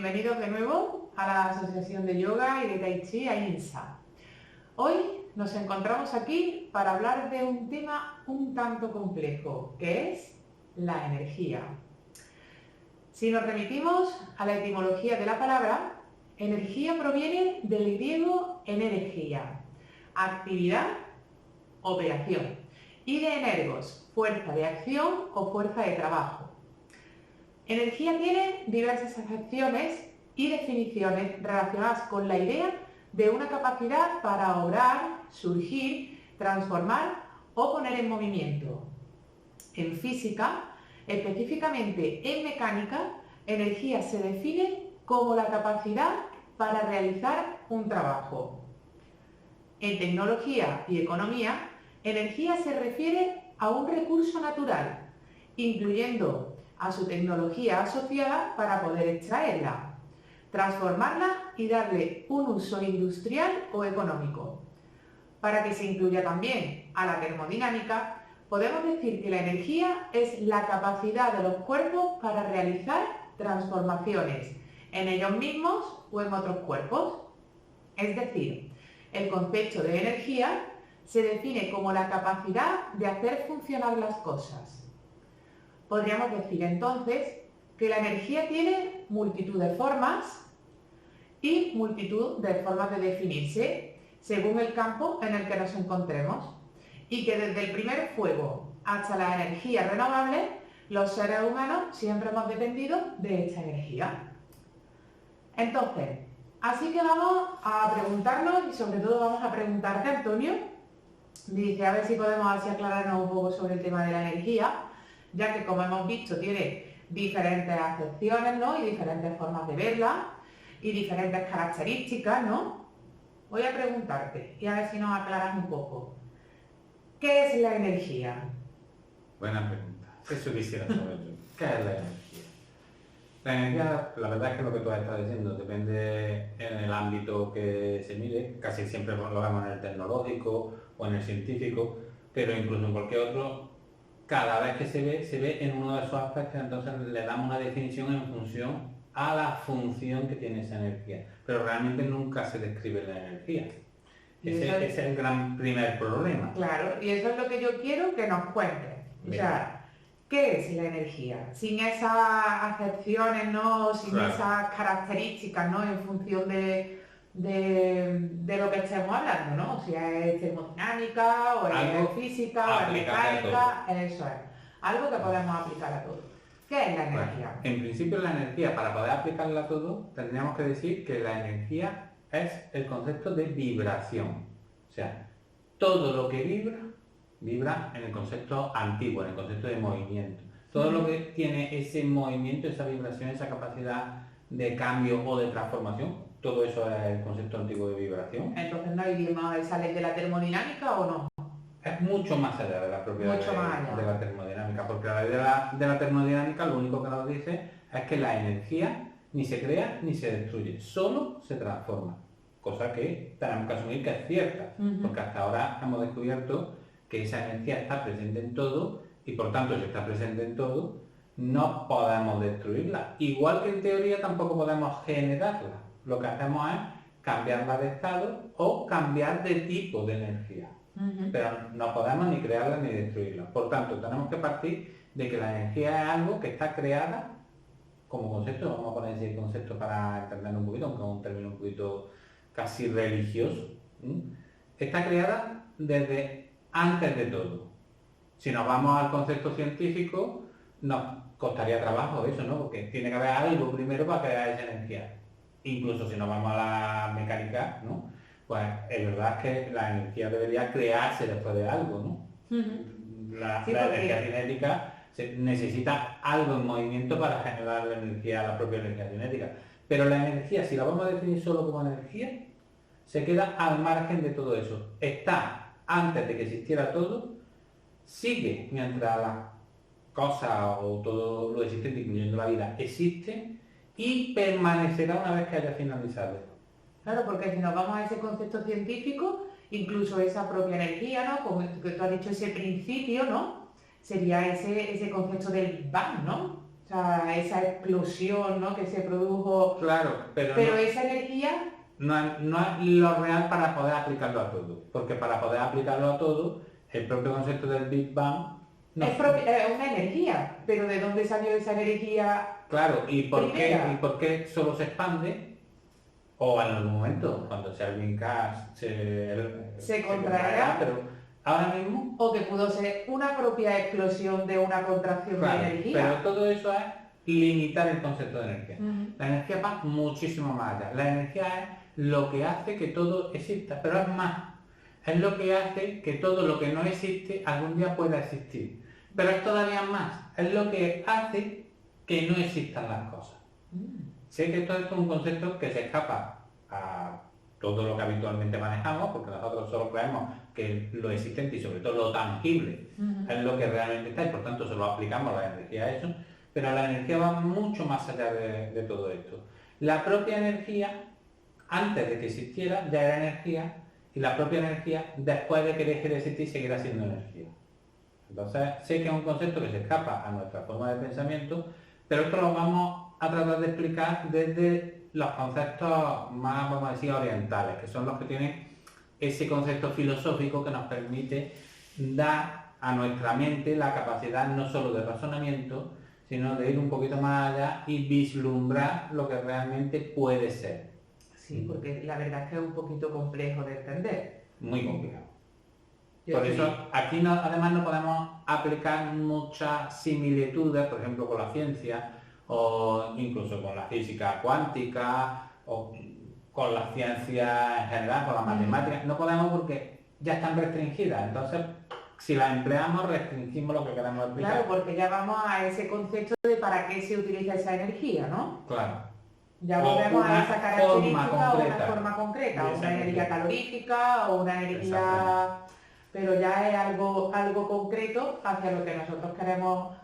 bienvenidos de nuevo a la Asociación de Yoga y de Tai Chi AINSA. Hoy nos encontramos aquí para hablar de un tema un tanto complejo, que es la energía. Si nos remitimos a la etimología de la palabra, energía proviene del griego energía, actividad, operación, y de energos, fuerza de acción o fuerza de trabajo. Energía tiene diversas acepciones y definiciones relacionadas con la idea de una capacidad para obrar, surgir, transformar o poner en movimiento. En física, específicamente en mecánica, energía se define como la capacidad para realizar un trabajo. En tecnología y economía, energía se refiere a un recurso natural, incluyendo a su tecnología asociada para poder extraerla, transformarla y darle un uso industrial o económico. Para que se incluya también a la termodinámica, podemos decir que la energía es la capacidad de los cuerpos para realizar transformaciones en ellos mismos o en otros cuerpos. Es decir, el concepto de energía se define como la capacidad de hacer funcionar las cosas. Podríamos decir entonces que la energía tiene multitud de formas y multitud de formas de definirse según el campo en el que nos encontremos, y que desde el primer fuego hasta la energía renovable, los seres humanos siempre hemos dependido de esta energía. Entonces, así que vamos a preguntarnos, y sobre todo vamos a preguntarte, Antonio, dice, a ver si podemos así aclararnos un poco sobre el tema de la energía, ya que como hemos visto tiene diferentes acepciones, ¿no? Y diferentes formas de verla y diferentes características, ¿no? Voy a preguntarte y a ver si nos aclaras un poco. ¿Qué es la energía? Buena pregunta. Eso quisiera saber yo. ¿Qué es la energía? La energía, la verdad es que lo que tú has estado diciendo depende en el ámbito que se mire. Casi siempre lo vemos en el tecnológico o en el científico, pero incluso en cualquier otro, cada vez que se ve en uno de esos aspectos, entonces le damos una definición en función a la función que tiene esa energía. Pero realmente nunca se describe la energía. Ese es el gran primer problema. Claro, y eso es lo que yo quiero que nos cuentes. O sea, ¿qué es la energía? Sin esas acepciones, ¿no? Sin esas características, ¿no? En función de lo que estemos hablando, ¿no? Si es termodinámica, o es física, o es mecánica, eso es. Algo que podemos aplicar a todo. ¿Qué es la energía? En principio la energía, para poder aplicarla a todo, tendríamos que decir que la energía es el concepto de vibración. O sea, todo lo que vibra en el concepto antiguo, en el concepto de movimiento. Todo lo que tiene ese movimiento, esa vibración, esa capacidad de cambio o de transformación, todo eso es el concepto antiguo de vibración. Entonces, ¿no iríamos a esa ley de la termodinámica o no? Es mucho más allá de la propia ley de la termodinámica, porque la ley de la termodinámica lo único que nos dice es que la energía ni se crea ni se destruye, solo se transforma. Cosa que tenemos que asumir que es cierta, porque hasta ahora hemos descubierto que esa energía está presente en todo y por tanto si está presente en todo, no podemos destruirla. Igual que en teoría tampoco podemos generarla. Lo que hacemos es cambiarla de estado o cambiar de tipo de energía. Pero no podemos ni crearla ni destruirla. Por tanto, tenemos que partir de que la energía es algo que está creada como concepto. Vamos a poner ese concepto para entender un poquito, aunque es un término un poquito casi religioso. Está creada desde antes de todo. Si nos vamos al concepto científico, nos costaría trabajo eso, ¿no? Porque tiene que haber algo primero para crear esa energía. Incluso si nos vamos a la mecánica, ¿no? Pues es verdad que la energía debería crearse después de algo, ¿no? La energía cinética necesita algo en movimiento para generar la energía, la propia energía cinética. Pero la energía, si la vamos a definir solo como energía, se queda al margen de todo eso. Está antes de que existiera todo, sigue mientras las cosas o todo lo existente, incluyendo la vida, existe y permanecerá una vez que haya finalizado. Claro, porque si nos vamos a ese concepto científico, incluso esa propia energía, ¿no? Como que tú has dicho, ese principio, ¿no? Sería ese concepto del Big Bang, ¿no? O sea, esa explosión, ¿no? Que se produjo. Claro, pero no, esa energía no es lo real para poder aplicarlo a todo. Porque para poder aplicarlo a todo, el propio concepto del Big Bang no es una energía, pero ¿de dónde salió esa energía? Claro, ¿y por qué solo se expande? O en algún momento, cuando sea el Big Bang, se contraerá, pero ahora mismo... O que pudo ser una propia explosión de una contracción de energía. Pero todo eso es limitar el concepto de energía. La energía va muchísimo más allá. La energía es lo que hace que todo exista, pero es más. Es lo que hace que todo lo que no existe algún día pueda existir. Pero es todavía más. Es lo que hace que no existan las cosas. Sé que todo esto es un concepto que se escapa a todo lo que habitualmente manejamos, porque nosotros solo creemos que lo existente y sobre todo lo tangible es lo que realmente está y por tanto solo aplicamos la energía a eso, pero la energía va mucho más allá de todo esto. La propia energía, antes de que existiera, ya era energía, y la propia energía, después de que deje de existir, seguirá siendo energía. Entonces, sé que es un concepto que se escapa a nuestra forma de pensamiento, pero esto lo vamos a tratar de explicar desde los conceptos más, vamos a decir, orientales, que son los que tienen ese concepto filosófico que nos permite dar a nuestra mente la capacidad no solo de razonamiento, sino de ir un poquito más allá y vislumbrar lo que realmente puede ser. Sí, porque la verdad es que es un poquito complejo de entender. Muy complicado. Por eso aquí además no podemos aplicar muchas similitudes, por ejemplo, con la ciencia o incluso con la física cuántica o con la ciencia en general, con la matemática. No podemos porque ya están restringidas. Entonces, si las empleamos, restringimos lo que queremos explicar. Claro, porque ya vamos a ese concepto de para qué se utiliza esa energía, ¿no? Claro. Ya volvemos a esa característica o una forma concreta, o una energía calorífica o una energía... Pero ya es algo concreto hacia lo que nosotros queremos,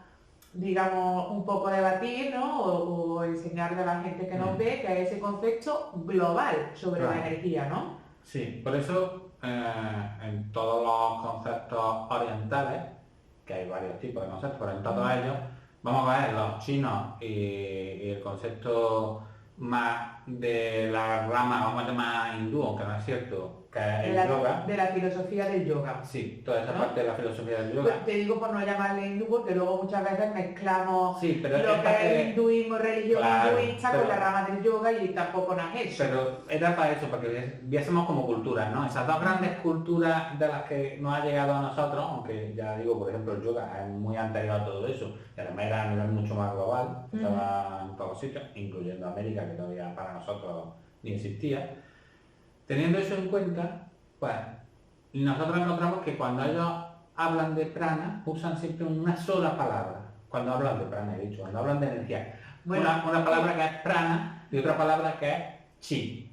digamos, un poco debatir, ¿no? O enseñarle a la gente que nos ve, que es ese concepto global sobre la energía, ¿no? Sí, por eso en todos los conceptos orientales, que hay varios tipos de conceptos, pero en todos ellos, vamos a ver los chinos y el concepto más de la rama, vamos a llamar hindú, aunque no es cierto, que es el yoga. De la filosofía del yoga. Sí, toda esa parte de la filosofía del yoga. Pues te digo por no llamarle hindú, porque luego muchas veces mezclamos lo que es el hinduismo, religión hinduista, con la rama del yoga y tampoco no es eso. Pero era para eso, para que viésemos como culturas, ¿no? Esas dos grandes culturas de las que nos ha llegado a nosotros, aunque ya digo, por ejemplo, el yoga es muy anterior a todo eso, y además era a nivel mucho más global, estaba en todos sitios, incluyendo América, que todavía para nosotros ni existía. Teniendo eso en cuenta, pues nosotros encontramos que cuando ellos hablan de prana, usan siempre una sola palabra. Cuando hablan de prana, he dicho, cuando hablan de energía. Bueno, una palabra que es prana y otra palabra que es chi.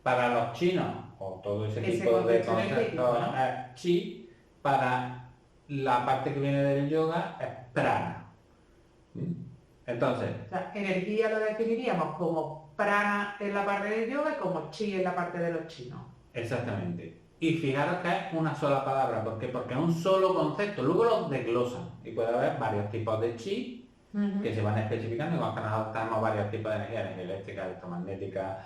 Para los chinos, o todo ese tipo de conceptos, es chi. Para la parte que viene del yoga es prana. Entonces... O sea, energía lo definiríamos como prana en la parte del yoga y como chi en la parte de los chinos. Exactamente. Y fijaros que es una sola palabra. ¿Por qué? Porque es un solo concepto. Luego los desglosan. Y puede haber varios tipos de chi que se van especificando. Igual que nosotros tenemos varios tipos de energía eléctrica, electromagnética,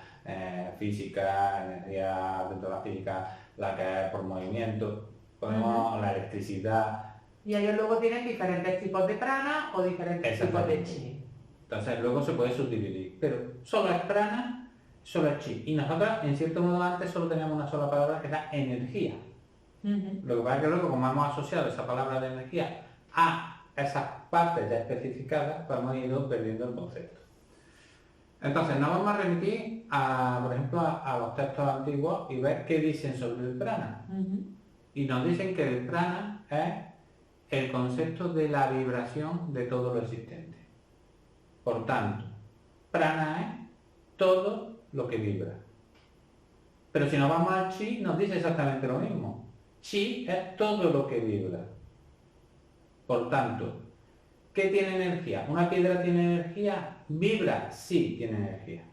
física, energía dentro de la física, la que es por movimiento. Podemos la electricidad. Y ellos luego tienen diferentes tipos de prana o diferentes tipos de chi. Entonces luego se puede subdividir. Pero solo es prana, solo es chi. Y nosotros, en cierto modo, antes solo teníamos una sola palabra que era energía. Lo que pasa es que luego, como hemos asociado esa palabra de energía a esas partes ya especificadas, pues hemos ido perdiendo el concepto. Entonces nos vamos a remitir, por ejemplo, a los textos antiguos y ver qué dicen sobre el prana. Y nos dicen que el prana es el concepto de la vibración de todo lo existente. Por tanto, prana es todo lo que vibra. Pero si nos vamos al chi, nos dice exactamente lo mismo. Chi es todo lo que vibra. Por tanto, ¿qué tiene energía? ¿Una piedra tiene energía? ¿Vibra? Sí, tiene energía.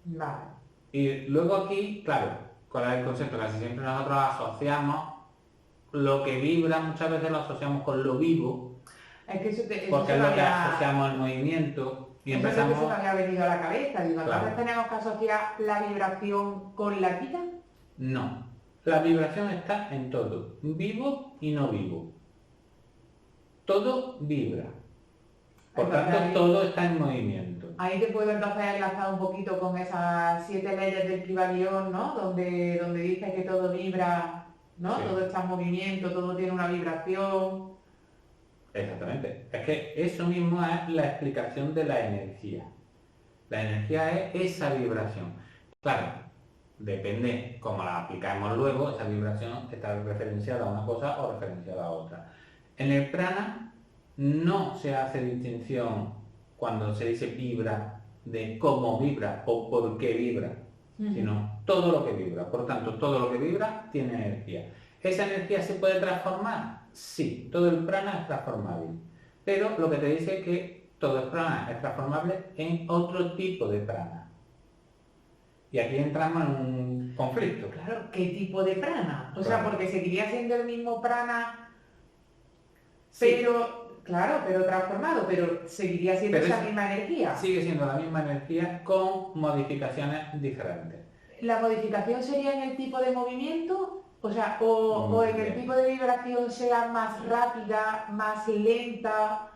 Vale. Y luego aquí, claro, ¿cuál es el concepto? Casi siempre nosotros asociamos lo que vibra, muchas veces lo asociamos con lo vivo. Es que eso porque es lo que asociamos al movimiento y empezamos... Eso me había venido a la cabeza. Digo, claro. ¿entonces tenemos que asociar la vibración con la vida? No. La vibración está en todo, vivo y no vivo. Todo vibra. Por tanto, todo está en movimiento. Ahí te puedo entonces enlazar un poquito con esas 7 leyes del Kybalión, ¿no? Donde dice que todo vibra, ¿no? Sí. Todo está en movimiento, todo tiene una vibración. Exactamente. Es que eso mismo es la explicación de la energía. La energía es esa vibración. Claro, depende cómo la aplicamos luego, esa vibración está referenciada a una cosa o referenciada a otra. En el prana no se hace distinción cuando se dice vibra de cómo vibra o por qué vibra, sino todo lo que vibra. Por tanto, todo lo que vibra tiene energía. ¿Esa energía se puede transformar? Sí, todo el prana es transformable. Pero lo que te dice es que todo el prana es transformable en otro tipo de prana. Y aquí entramos en un conflicto. Claro, ¿qué tipo de prana? O sea, porque seguiría siendo el mismo prana, pero... Sí. Claro, pero transformado, pero seguiría siendo esa misma energía. Sigue siendo la misma energía con modificaciones diferentes. ¿La modificación sería en el tipo de movimiento? O sea, o en el tipo de vibración sea más rápida, más lenta,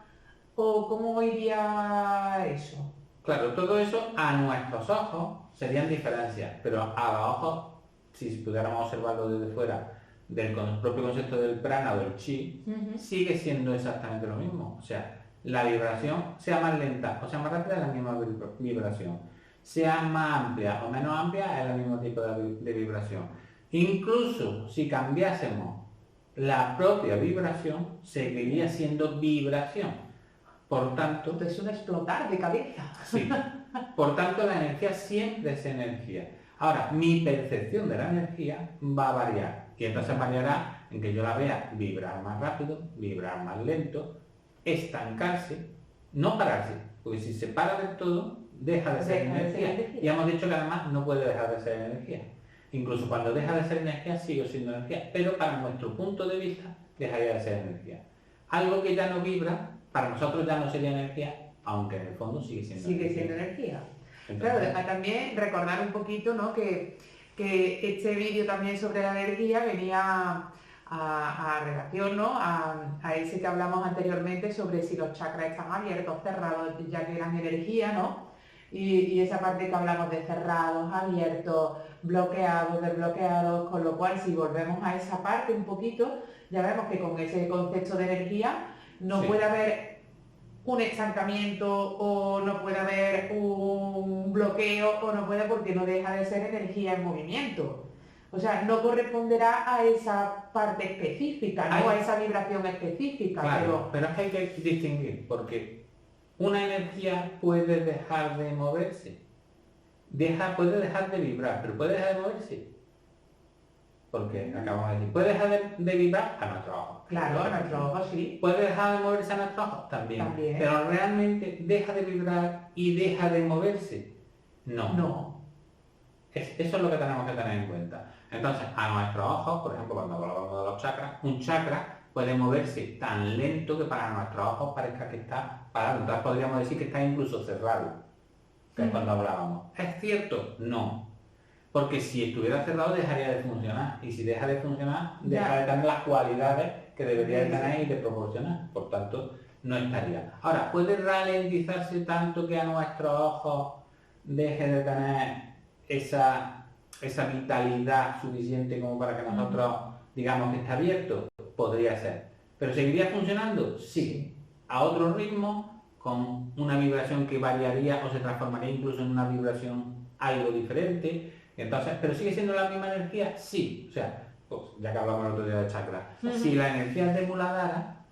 o cómo iría eso. Claro, todo eso a nuestros ojos serían diferencias, pero a los ojos, si pudiéramos observarlo desde fuera, del propio concepto del prana o del chi, sigue siendo exactamente lo mismo. O sea, la vibración, sea más lenta o sea más rápida, es la misma vibración. Sea más amplia o menos amplia, es el mismo tipo de vibración. Incluso si cambiásemos la propia vibración, seguiría siendo vibración. Por tanto... Es un explotar de cabeza. Sí. Por tanto, la energía siempre es energía. Ahora, mi percepción de la energía va a variar. Y entonces variará en que yo la vea vibrar más rápido, vibrar más lento, estancarse, no pararse. Porque si se para del todo, deja de ser energía. Y hemos dicho que además no puede dejar de ser energía. Incluso cuando deja de ser energía, sigue siendo energía. Pero para nuestro punto de vista, dejaría de ser energía. Algo que ya no vibra, para nosotros ya no sería energía, aunque en el fondo sigue siendo energía. Entonces, claro, también recordar un poquito, ¿no? que este vídeo también sobre la energía venía a relación, ¿no? a ese que hablamos anteriormente sobre si los chakras están abiertos, cerrados, ya que eran energía, ¿no? Y esa parte que hablamos de cerrados, abiertos, bloqueados, desbloqueados, con lo cual si volvemos a esa parte un poquito, ya vemos que con ese concepto de energía no puede haber un estancamiento o no puede haber un bloqueo o no puede porque no deja de ser energía en movimiento. O sea, no corresponderá a esa parte específica, ¿no? A esa vibración específica. Claro, pero es que hay que distinguir, porque una energía puede dejar de moverse, puede dejar de vibrar, pero puede dejar de moverse. Porque acabamos de decir, puede dejar de vibrar a nuestro ojo. Claro, a nuestro ojo sí. ¿Puede dejar de moverse a nuestro ojo? También. Pero realmente deja de vibrar y deja de moverse. No. Eso es lo que tenemos que tener en cuenta. Entonces, a nuestros ojos, por ejemplo, cuando hablamos de los chakras, un chakra puede moverse tan lento que para nuestros ojos parezca que está parado. Entonces podríamos decir que está incluso cerrado, que es cuando hablábamos. ¿Es cierto? No. Porque si estuviera cerrado dejaría de funcionar. Y si deja de funcionar, deja de tener las cualidades que debería de tener y de proporcionar. Por tanto, no estaría. Ahora, ¿puede ralentizarse tanto que a nuestros ojos deje de tener esa vitalidad suficiente como para que nosotros digamos que está abierto? Podría ser. ¿Pero seguiría funcionando? Sí. A otro ritmo, con una vibración que variaría o se transformaría incluso en una vibración algo diferente. Entonces, ¿pero sigue siendo la misma energía? Sí. O sea, pues, ya que hablamos el otro día de chakra, si la energía es de Muladhara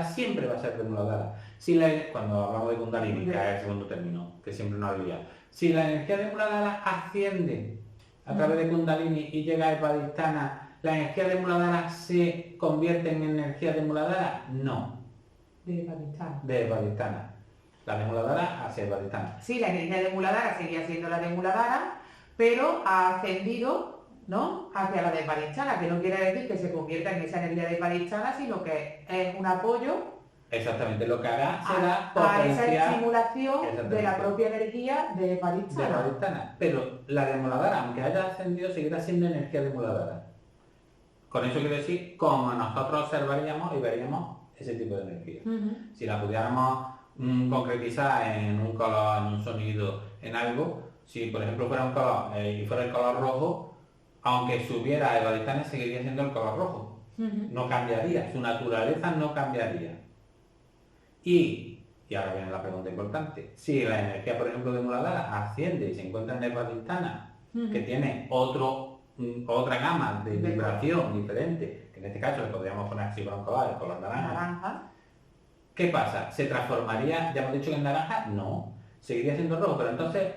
siempre va a ser de Muladhara. Cuando hablamos de Kundalini, que es el segundo término, que siempre nos olvida. Si la energía de Muladhara asciende a través de Kundalini y llega a Svadhisthana, ¿la energía de Muladhara se convierte en energía de Muladhara? No. De Svadhisthana. De Svadhisthana. La de Muladhara hacia Svadhisthana. Sí, la energía de Muladhara seguía siendo la de Muladhara, pero ha ascendido, ¿no? Hacia la de Svadhisthana, que no quiere decir que se convierta en esa energía de Svadhisthana, sino que es un apoyo Exactamente, lo que hará será a esa potenciar estimulación de la propia energía de Evadistana. Pero la de Muladhara, aunque haya ascendido, seguirá siendo energía de Muladhara. Con eso quiero decir, como nosotros observaríamos y veríamos ese tipo de energía. Si la pudiéramos concretizar en un color, en un sonido, en algo, si por ejemplo fuera un color y fuera el color rojo, aunque subiera Evadistana, seguiría siendo el color rojo. No cambiaría, su naturaleza no cambiaría. Y ahora viene la pregunta importante. Si la energía, por ejemplo, de Muladhara asciende y se encuentra en Evadistana, que tiene otra gama de vibración diferente, que en este caso le podríamos poner así con un color, el color naranja. ¿Qué pasa? ¿Se transformaría, ya hemos dicho que en naranja? No, seguiría siendo rojo, pero entonces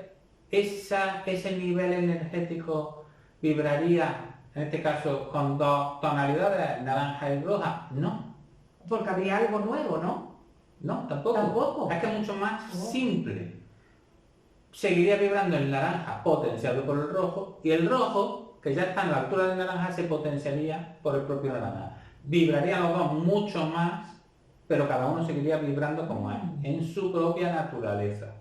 ese nivel energético vibraría, en este caso, con dos tonalidades, naranja y roja. No. Porque habría algo nuevo, ¿no? No, tampoco. Es que es mucho más simple. Seguiría vibrando el naranja potenciado por el rojo, y el rojo, que ya está en la altura del naranja, se potenciaría por el propio naranja. Vibrarían los dos mucho más, pero cada uno seguiría vibrando como es, en su propia naturaleza.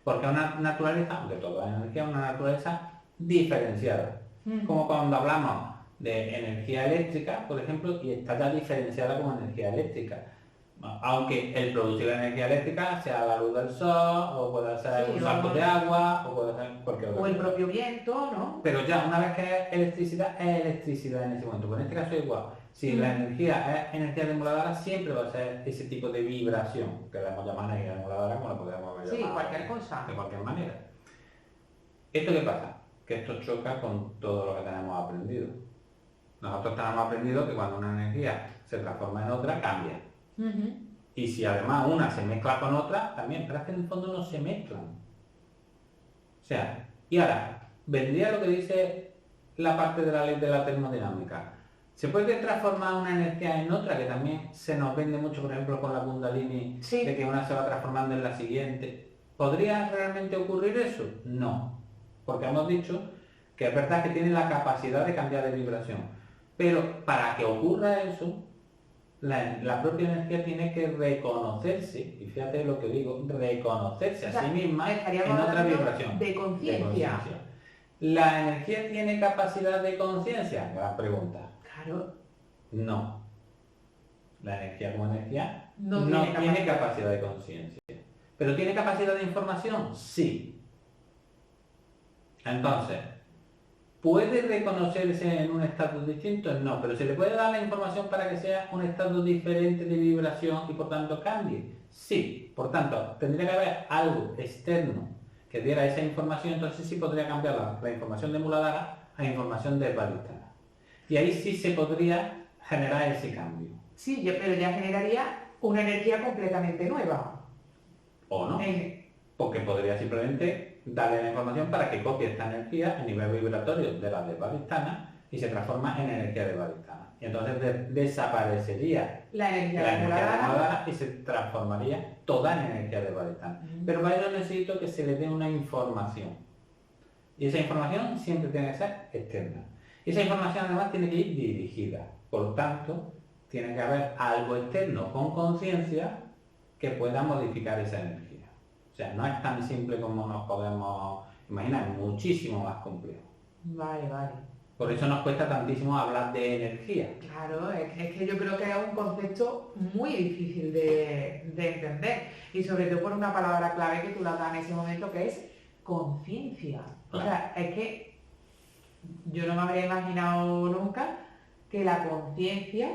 Porque es una naturaleza, aunque todo es energía, una naturaleza diferenciada. Como cuando hablamos de energía eléctrica, por ejemplo, y está ya diferenciada como energía eléctrica. Aunque el producir la energía eléctrica sea la luz del sol, o puede ser un salto de agua, o puede ser cualquier otra cosa. O el propio viento, ¿no? Pero ya, una vez que es electricidad en ese momento. Pues en este caso es igual. Si la energía es energía de Muladhara, siempre va a ser ese tipo de vibración, que la hemos llamado energía de Muladhara, como la podemos llamar. Sí, cualquier cosa. De cualquier manera. ¿Esto qué pasa? Que esto choca con todo lo que tenemos aprendido. Nosotros tenemos aprendido que cuando una energía se transforma en otra, cambia. Y si además una se mezcla con otra, también, pero es que en el fondo no se mezclan. O sea, y ahora, vendría lo que dice la parte de la ley de la termodinámica. ¿Se puede transformar una energía en otra? Que también se nos vende mucho, por ejemplo, con la Kundalini, de que una se va transformando en la siguiente. ¿Podría realmente ocurrir eso? No, porque hemos dicho que es verdad que tiene la capacidad de cambiar de vibración, pero para que ocurra eso, la propia energía tiene que reconocerse, y fíjate lo que digo, reconocerse a sí misma en otra vibración. De conciencia. ¿La energía tiene capacidad de conciencia? Gran pregunta. Claro. No. La energía como energía no tiene capacidad de conciencia. ¿Pero tiene capacidad de información? Sí. Entonces, ¿puede reconocerse en un estado distinto? No, pero ¿se le puede dar la información para que sea un estado diferente de vibración y por tanto cambie? Sí. Por tanto, tendría que haber algo externo que diera esa información, entonces sí podría cambiar la información de Muladhara a información de Evadistana. Y ahí sí se podría generar ese cambio. Sí, pero ya generaría una energía completamente nueva. ¿O no? Porque podría simplemente darle la información para que copie esta energía a nivel vibratorio de la de Evadistana y se transforma en energía de Evadistana. Y entonces desaparecería la energía de Muladhara y se transformaría toda en energía de Evadistana. Pero para ello necesito que se le dé una información. Y esa información siempre tiene que ser externa. Y esa información además tiene que ir dirigida. Por tanto, tiene que haber algo externo con conciencia que pueda modificar esa energía. O sea, no es tan simple como nos podemos imaginar, es muchísimo más complejo. Vale. Por eso nos cuesta tantísimo hablar de energía. Claro, es que yo creo que es un concepto muy difícil de entender. Y sobre todo por una palabra clave que tú la das en ese momento, que es conciencia. Claro. O sea, es que yo no me habría imaginado nunca que la conciencia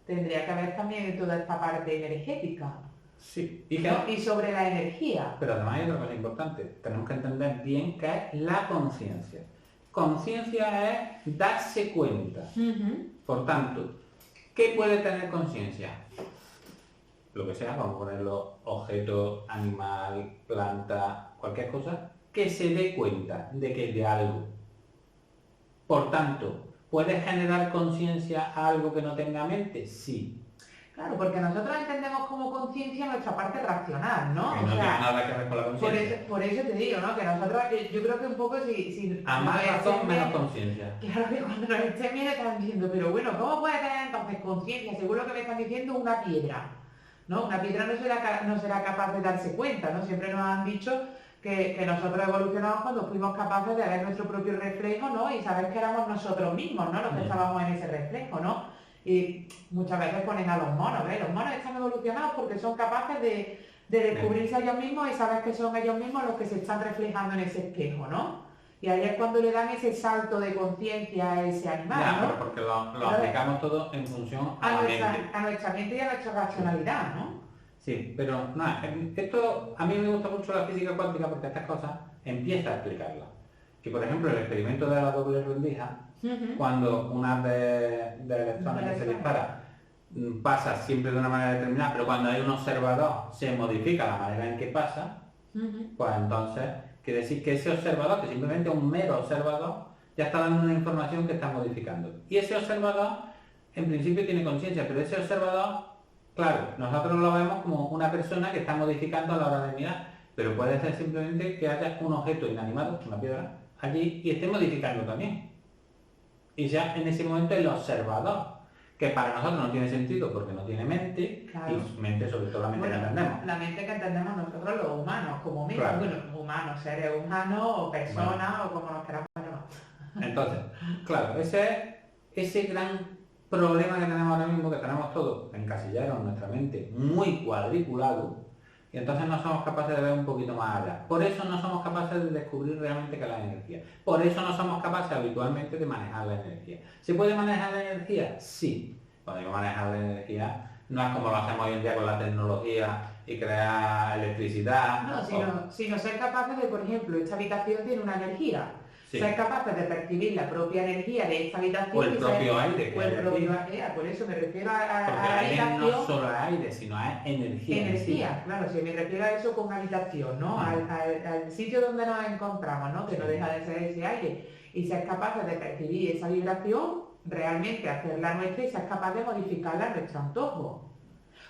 tendría que haber también en toda esta parte energética. Sí. Y sobre la energía. Pero además hay otra cosa importante. Tenemos que entender bien qué es la conciencia. Conciencia es darse cuenta. Por tanto, ¿qué puede tener conciencia? Lo que sea, vamos a ponerlo objeto, animal, planta, cualquier cosa, que se dé cuenta de que es de algo. Por tanto, ¿puede generar conciencia a algo que no tenga mente? Sí. Claro, porque nosotros entendemos como conciencia nuestra parte racional, ¿no? Que no tiene nada que ver con la conciencia. Por eso te digo, ¿no? Que nosotros, yo creo que un poco si a más razón, menos conciencia. Claro que cuando nos estén bien están diciendo, pero bueno, ¿cómo puede tener entonces conciencia? Seguro que me están diciendo una piedra. ¿no? Una piedra no será capaz de darse cuenta, ¿no? Siempre nos han dicho que nosotros evolucionamos cuando fuimos capaces de ver nuestro propio reflejo, ¿no? Y saber que éramos nosotros mismos, ¿no? Los que estábamos en ese reflejo, ¿no? Y muchas veces ponen a los monos, ¿ves? Los monos están evolucionados porque son capaces de descubrirse a ellos mismos y saber que son ellos mismos los que se están reflejando en ese espejo, ¿no? Y ahí es cuando le dan ese salto de conciencia a ese animal, ya, ¿no? pero porque lo aplicamos todo en función a nuestra mente y a nuestra racionalidad, ¿no? Sí, pero nada, esto a mí me gusta mucho la física cuántica porque estas cosas empieza a explicarlas. Que por ejemplo el experimento de la doble rendija, cuando una de electrones que se dispara pasa siempre de una manera determinada, pero cuando hay un observador se modifica la manera en que pasa, pues entonces quiere decir que ese observador, que simplemente un mero observador, ya está dando una información que está modificando. Y ese observador en principio tiene conciencia, pero ese observador, claro, nosotros lo vemos como una persona que está modificando a la hora de mirar, pero puede ser simplemente que haya un objeto inanimado, una piedra, allí y esté modificando también. Y ya en ese momento el observador, que para nosotros no tiene sentido porque no tiene mente, claro. Y mente sobre todo la mente que entendemos. La mente que entendemos nosotros los humanos, como mente, claro. Bueno, humanos, seres humanos o personas o como nos queramos llamar. Entonces, claro, ese gran problema que tenemos ahora mismo, que tenemos todos encasillados en nuestra mente, muy cuadriculado, y entonces no somos capaces de ver un poquito más allá. Por eso no somos capaces de descubrir realmente qué es la energía. Por eso no somos capaces habitualmente de manejar la energía. ¿Se puede manejar la energía? Sí. Cuando digo manejar la energía, no es como lo hacemos hoy en día con la tecnología y crear electricidad. No, sino ser capaces de, por ejemplo, esta habitación tiene una energía. Sí. Ser capaces de percibir la propia energía de esta habitación. O el propio aire. O el propio aire, por eso me refiero a la habitación. No solo a aire, sino a energía. Energía, claro, si me refiero a eso con habitación, ¿no? Al sitio donde nos encontramos, ¿no? Que no deja de ser ese aire. Y ser capaces de percibir esa vibración, realmente hacerla nuestra y ser capaz de modificarla a nuestro antojo.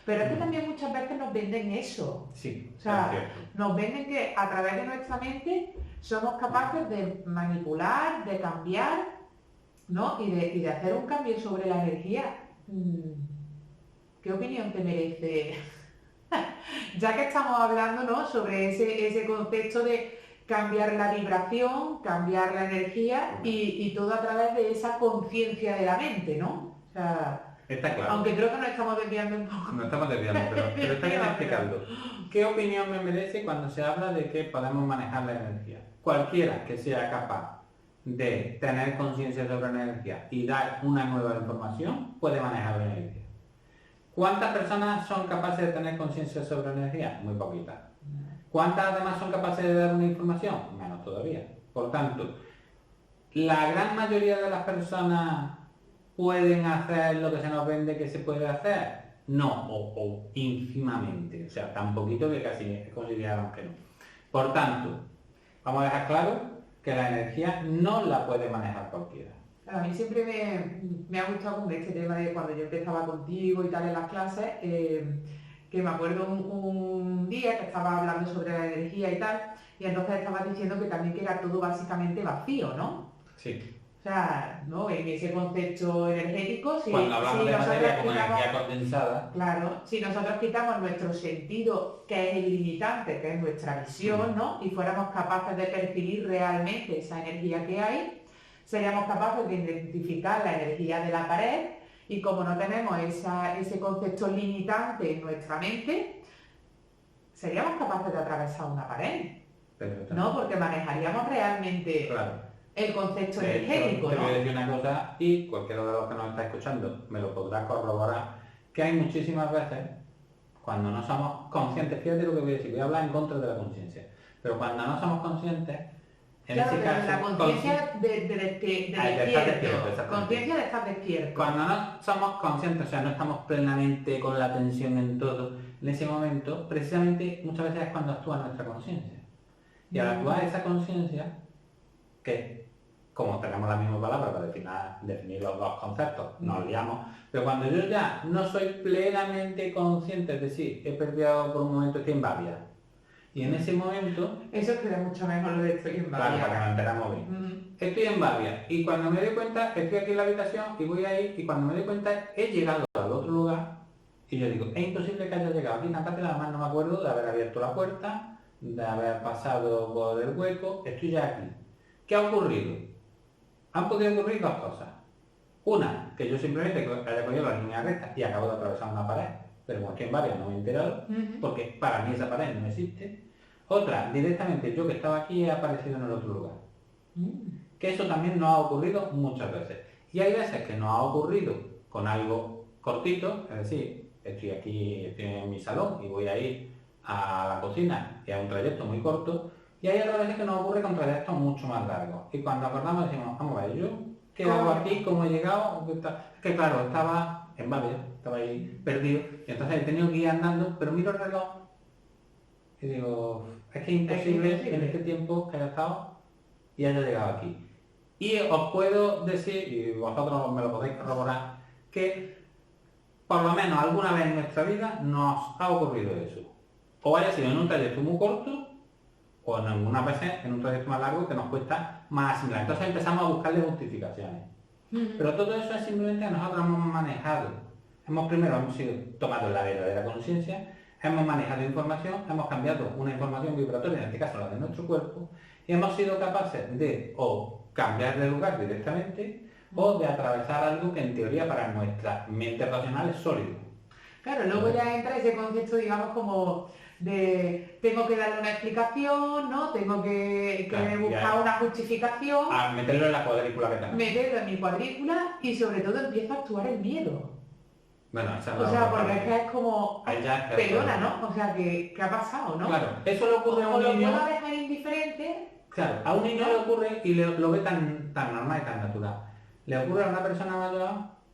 Pero es que también muchas veces nos venden eso. Sí, o sea, nos venden que a través de nuestra mente somos capaces de manipular, de cambiar, ¿no? Y de hacer un cambio sobre la energía. ¿Qué opinión te merece? Ya que estamos hablando, ¿no? Sobre ese concepto de cambiar la vibración, cambiar la energía y todo a través de esa conciencia de la mente, ¿no? O sea, está claro. Aunque creo que nos estamos desviando un poco. No estamos desviando, pero está bien explicando. ¿Qué opinión me merece cuando se habla de que podemos manejar la energía? Cualquiera que sea capaz de tener conciencia sobre la energía y dar una nueva información puede manejar la energía. ¿Cuántas personas son capaces de tener conciencia sobre la energía? Muy poquitas. ¿Cuántas además son capaces de dar una información? Menos todavía. Por tanto, la gran mayoría de las personas pueden hacer lo que se nos vende que se puede hacer. No, o ínfimamente. O sea, tan poquito que casi consideramos que no. Por tanto, vamos a dejar claro que la energía no la puede manejar cualquiera. A mí siempre me ha gustado con este tema de cuando yo empezaba contigo y tal en las clases, que me acuerdo un día que estaba hablando sobre la energía y tal, y entonces estabas diciendo que también que era todo básicamente vacío, ¿no? Sí. O sea, ¿no? En ese concepto energético, cuando hablamos de materia como energía condensada. Claro, si nosotros quitamos nuestro sentido, que es el limitante, que es nuestra visión, ¿no? Y fuéramos capaces de percibir realmente esa energía que hay, seríamos capaces de identificar la energía de la pared y como no tenemos ese concepto limitante en nuestra mente, seríamos capaces de atravesar una pared, ¿no? Porque manejaríamos realmente el concepto energético, ¿no? Te ¿no? voy a decir una cosa y cualquiera de los que nos está escuchando me lo podrá corroborar, que hay muchísimas veces cuando no somos conscientes, fíjate lo que voy a decir, voy a hablar en contra de la conciencia, pero cuando no somos conscientes, en claro, ese caso, la conciencia de despierto, conciencia de estar despierto. Cuando no somos conscientes, o sea, no estamos plenamente con la atención en todo, en ese momento, precisamente muchas veces es cuando actúa nuestra conciencia. Y al actuar esa conciencia, que como tenemos la misma palabra para definir los dos conceptos, nos liamos, pero cuando yo ya no soy plenamente consciente, es decir, he perdido por un momento, estoy en babia. Y en ese momento... Eso queda mucho mejor lo de estoy en babia. Claro, para que nos enteramos bien. Estoy en babia y cuando me doy cuenta, estoy aquí en la habitación y voy a ir y cuando me doy cuenta he llegado al otro lugar Y yo digo, es imposible que haya llegado aquí tan rápido, además no me acuerdo de haber abierto la puerta, de haber pasado por el hueco, estoy ya aquí. ¿Qué ha ocurrido? Han podido ocurrir dos cosas. Una, que yo simplemente haya cogido la línea recta y acabo de atravesar una pared, pero como estoy en varias no me he enterado, porque para mí esa pared no existe. Otra, directamente yo que estaba aquí he aparecido en el otro lugar. Que eso también nos ha ocurrido muchas veces. Y hay veces que nos ha ocurrido con algo cortito, es decir, estoy aquí, estoy en mi salón y voy a ir a la cocina y a un trayecto muy corto, y hay otras veces que nos ocurre con trayectos mucho más largos. Y cuando acordamos decimos, vamos a ver, yo ¿qué hago aquí? ¿Cómo he llegado? Que claro, estaba en Babia, estaba ahí perdido, y entonces he tenido que ir andando, pero miro el reloj y digo, es que es imposible en este tiempo que haya estado y haya llegado aquí. Y os puedo decir, y vosotros me lo podéis corroborar, que por lo menos alguna vez en nuestra vida nos ha ocurrido eso. O haya sido en un trayecto muy corto, o en algunas veces en un trayecto más largo que nos cuesta más asimilar. Entonces empezamos a buscarle justificaciones. Pero todo eso es simplemente que nosotros hemos manejado. Primero hemos sido tomados la verdadera conciencia, hemos manejado información, hemos cambiado una información vibratoria, en este caso la de nuestro cuerpo, y hemos sido capaces de o cambiar de lugar directamente o de atravesar algo que en teoría para nuestra mente racional es sólido. Claro, luego ya entra ese concepto, digamos, como de tengo que darle una explicación, ¿no? Tengo que buscar una justificación. A meterlo en la cuadrícula que tenemos. Meterlo en mi cuadrícula y sobre todo empieza a actuar el miedo. Bueno, o sea, porque es que es como, perdona, ¿no? O sea, ¿qué ha pasado, no? Claro, eso le ocurre a un niño. O lo puedo dejar indiferente. Claro, a un niño le ocurre y lo ve tan normal y tan natural. Le ocurre a una persona mayor